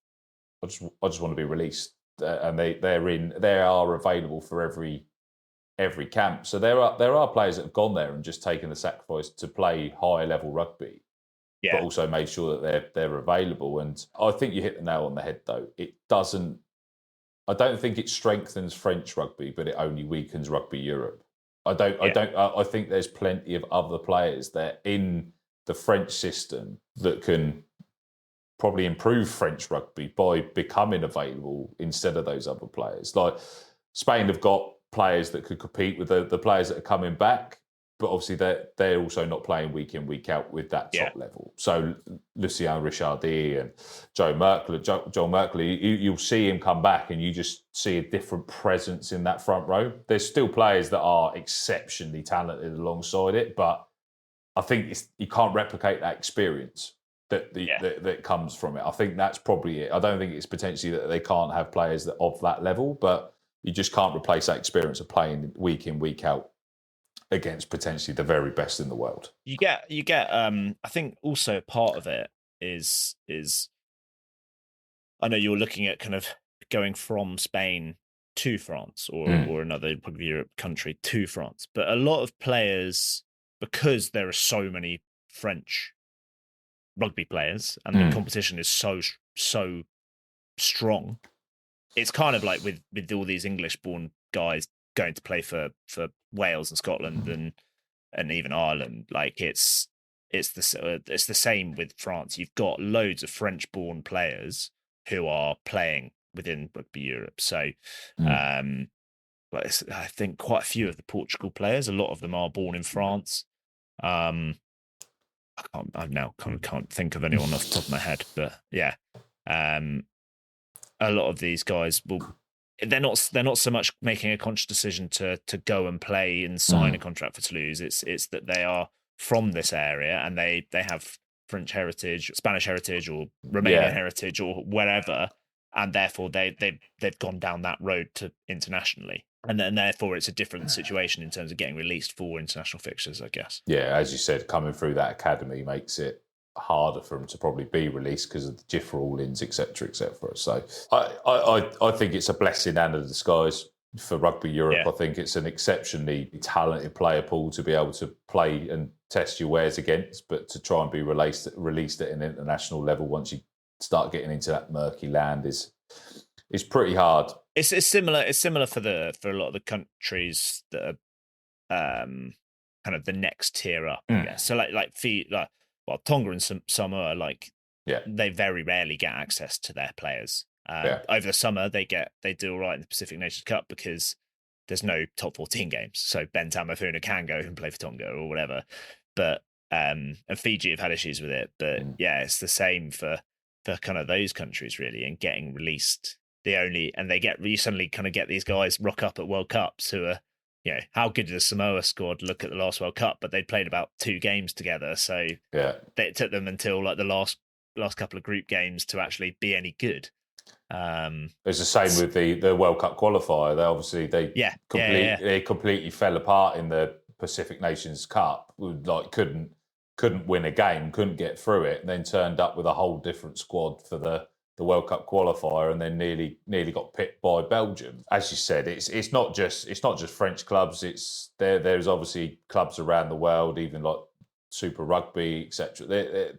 want to be released, and they are available for every camp. So there are players that have gone there and just taken the sacrifice to play higher level rugby, but also made sure that they're available. And I think you hit the nail on the head, though. I don't think it strengthens French rugby, but it only weakens Rugby Europe. I think there's plenty of other players that in the French system that can probably improve French rugby by becoming available instead of those other players. Like Spain have got players that could compete with the players that are coming back, but obviously they're also not playing week in, week out with that top level. So Lucien Richardy and Joel Merkley, you'll see him come back and you just see a different presence in that front row. There's still players that are exceptionally talented alongside it, but I think you can't replicate that experience that comes from it. I think that's probably it. I don't think it's potentially that they can't have players that of that level, but you just can't replace that experience of playing week in, week out against potentially the very best in the world. You get I think also part of it is I know you're looking at kind of going from Spain to France or another Rugby Europe country to France, but a lot of players, because there are so many French rugby players and the competition is so strong, it's kind of like with all these English born guys going to play for Wales and Scotland and even Ireland. Like it's the same with France. You've got loads of French born players who are playing within Rugby Europe. So I think quite a few of the Portugal players, a lot of them are born in France. I can't think of anyone off the top of my head, but yeah, a lot of these guys they're not so much making a conscious decision to go and play and sign a contract for Toulouse. It's that they are from this area and they have French heritage, Spanish heritage, or Romanian heritage, or wherever, and therefore they've gone down that road to internationally. And then therefore it's a different situation in terms of getting released for international fixtures, I guess. Yeah, as you said, coming through that academy makes it harder for them to probably be released because of the JIFF rulings, etc., etc. So I think it's a blessing and a disguise for Rugby Europe. I think it's an exceptionally talented player pool to be able to play and test your wares against, but to try and be released at an international level once you start getting into that murky land is pretty hard. It's similar. It's similar for a lot of the countries that are kind of the next tier up. Yeah. So Tonga and Samoa, they very rarely get access to their players. Over the summer, they do all right in the Pacific Nations Cup because there's no top 14 games. So Ben Tamafuna can go and play for Tonga or whatever. But and Fiji have had issues with it. But it's the same for kind of those countries really, and getting released. You suddenly kind of get these guys rock up at World Cups who are, how good did the Samoa squad look at the last World Cup? But they'd played about 2 games together, so it took them until like the last couple of group games to actually be any good. It's the same with the World Cup qualifier. They completely fell apart in the Pacific Nations Cup. Like couldn't win a game, couldn't get through it, and then turned up with a whole different squad for the World Cup qualifier, and then nearly got pipped by Belgium. As you said, it's not just French clubs. There's obviously clubs around the world, even like Super Rugby, etc.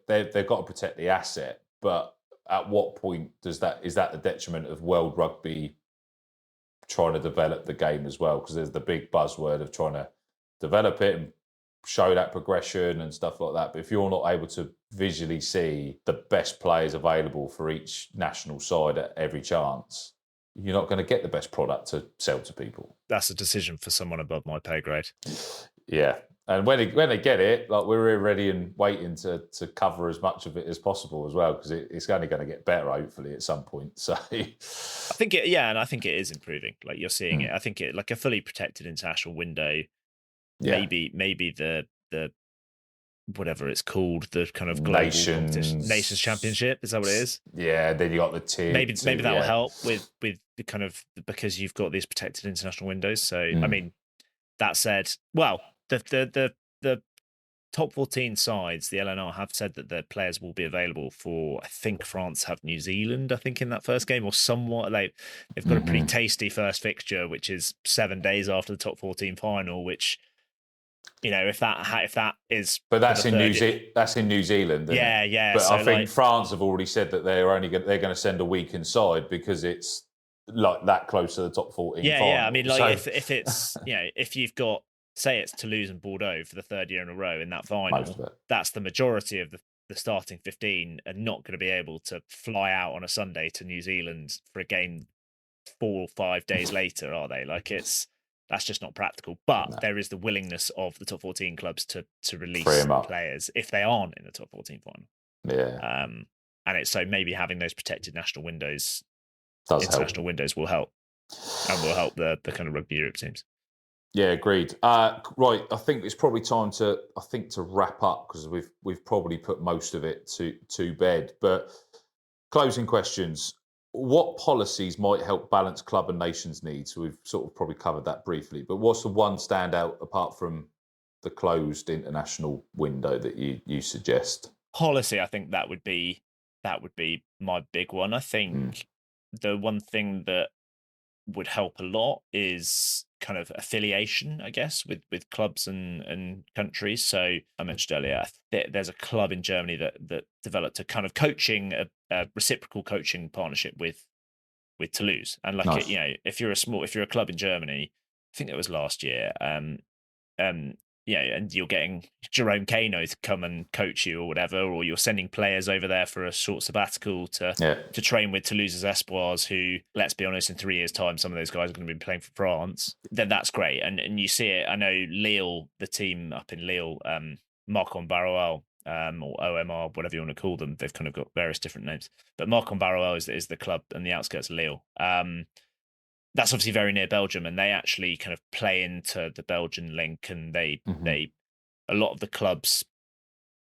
They've got to protect the asset, but at what point is that the detriment of world rugby trying to develop the game as well? Because there's the big buzzword of trying to develop it and show that progression and stuff like that. But if you're not able to visually see the best players available for each national side at every chance, you're not going to get the best product to sell to people. That's a decision for someone above my pay grade. Yeah. And when they get it, like, we're ready and waiting to cover as much of it as possible as well, because it's only going to get better, hopefully, at some point. So I think and I think it is improving. Like, you're seeing it. I think it, like, a fully protected international window, maybe the whatever it's called, the kind of global Nations Championship, is that what it is? Yeah, then you got the tier. Maybe that will help with the kind of, because you've got these protected international windows. So I mean, that said, well, the top 14 sides, the LNR, have said that their players will be available for, I think France have New Zealand, I think, in that first game, or somewhat. They've got a pretty tasty first fixture, which is 7 days after the top 14 final, which, you know, if that is, but that's in New Zealand. Yeah. But so, I think France have already said that they're going to send a week inside, because it's like that close to the top 14. Yeah. I mean, like, if it's, you know, if you've got, say it's Toulouse and Bordeaux for the third year in a row in that final, that's the majority of the starting 15 are not going to be able to fly out on a Sunday to New Zealand for a game 4 or 5 days later, are they? Like, that's just not practical. But there is the willingness of the top 14 clubs to release players if they aren't in the top 14 final. Yeah. And it's, so maybe having those protected national windows, international windows, will help, and will help the kind of Rugby Europe teams. Yeah, agreed. Right, I think it's probably time to wrap up, because we've probably put most of it to bed. But closing questions: what policies might help balance club and nations needs? We've sort of probably covered that briefly, but what's the one standout apart from the closed international window that you suggest? Policy, I think that would be my big one. I think the one thing that would help a lot is kind of affiliation, I guess, with clubs and countries. So I mentioned earlier, there's a club in Germany that developed a kind of coaching, a reciprocal coaching partnership with Toulouse. And like, nice. You know, if you're a club in Germany, I think it was last year, yeah, and you're getting Jerome Kano to come and coach you or whatever, or you're sending players over there for a short sabbatical to train with Toulouse's Espoirs, who, let's be honest, in 3 years' time, some of those guys are going to be playing for France. Then that's great. And you see it. I know Lille, the team up in Lille, Marcon Barroal, or OMR, whatever you want to call them. They've kind of got various different names. But Marcon Barroal is the club on the outskirts of Lille. That's obviously very near Belgium, and they actually kind of play into the Belgian link, and they a lot of the clubs,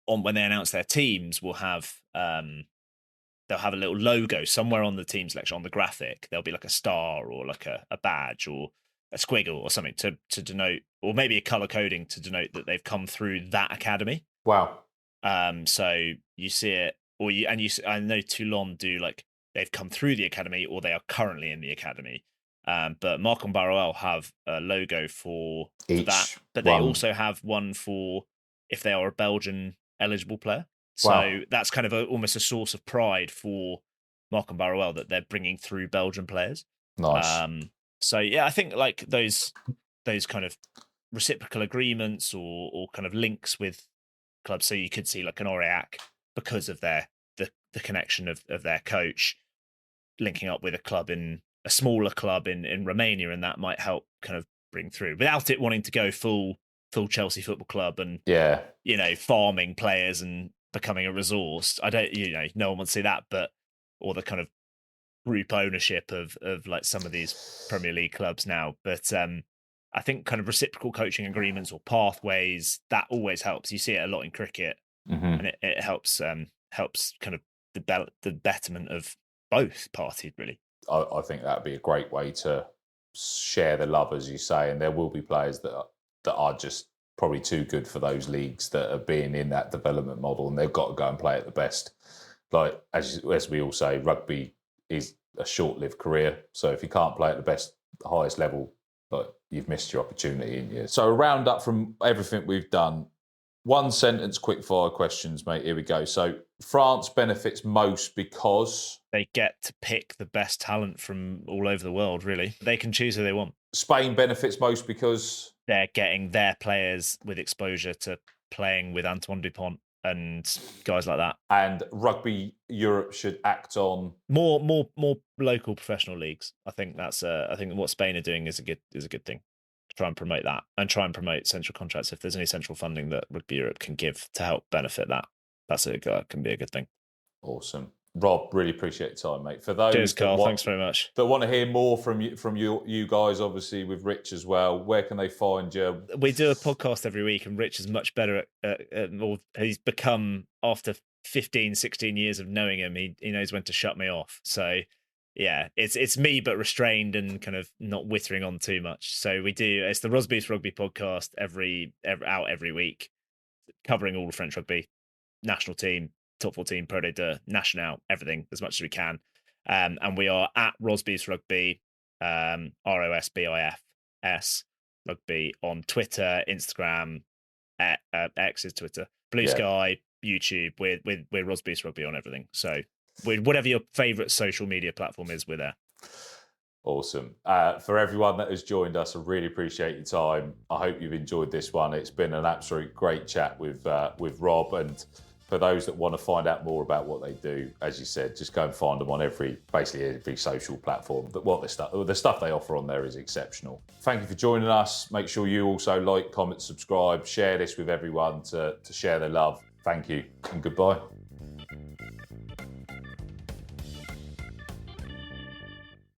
when they announce their teams, will have they'll have a little logo somewhere on the team selection, on the graphic. There'll be like a star or like a badge or a squiggle or something to denote, or maybe a color coding to denote that they've come through that academy. Wow. So you see it, I know Toulon do, like, they've come through the academy or they are currently in the academy. But Marcon Barroal have a logo for that, but they also have one for if they are a Belgian eligible player. So that's kind of almost a source of pride for Marcon Barroal that they're bringing through Belgian players. Nice. So yeah, I think like those kind of reciprocal agreements or kind of links with clubs. So you could see like an Aurillac, because of the connection of their coach, linking up with a smaller club in Romania, and that might help kind of bring through, without it wanting to go full Chelsea Football Club and farming players and becoming a resource. I don't, no one wants to see that, or the kind of group ownership of like some of these Premier League clubs now. But I think kind of reciprocal coaching agreements or pathways, that always helps. You see it a lot in cricket, and it helps kind of the betterment of both parties, really. I think that would be a great way to share the love, as you say, and there will be players that are just probably too good for those leagues that are being in that development model, and they've got to go and play at the best. Like, as we all say, rugby is a short-lived career, so if you can't play at the highest level, like, you've missed your opportunity. So a round up from everything we've done. One sentence quick-fire questions, mate. Here we go. So France benefits most because they get to pick the best talent from all over the world, really. They can choose who they want. Spain benefits most because they're getting their players with exposure to playing with Antoine Dupont and guys like that. And Rugby Europe should act on more local professional leagues. I think I think what Spain are doing is a good thing. Try and promote that, and try and promote central contracts. If there's any central funding that Rugby Europe can give to help benefit that, that can be a good thing. Awesome. Rob, really appreciate your time, mate. For those Cheers, Carl. Thanks very much. That want to hear more from you guys, obviously with Rich as well, where can they find you? We do a podcast every week, and Rich is much better at he's become, after 15, 16 years of knowing him, he knows when to shut me off. So yeah, it's me, but restrained and kind of not whittering on too much. So it's the Rosbifs Rugby podcast every week, covering all the French rugby, national team, top 14, Pro de National, everything as much as we can. And we are at Rosbifs Rugby, ROSBIFS Rugby on Twitter, Instagram, X is Twitter, Blue Sky, YouTube. We're Rosbifs Rugby on everything. So whatever your favourite social media platform is, we're there. Awesome. For everyone that has joined us, I really appreciate your time. I hope you've enjoyed this one. It's been an absolute great chat with Rob. And for those that want to find out more about what they do, as you said, just go and find them on basically every social platform. The stuff they offer on there is exceptional. Thank you for joining us. Make sure you also like, comment, subscribe, share this with everyone to share their love. Thank you and goodbye.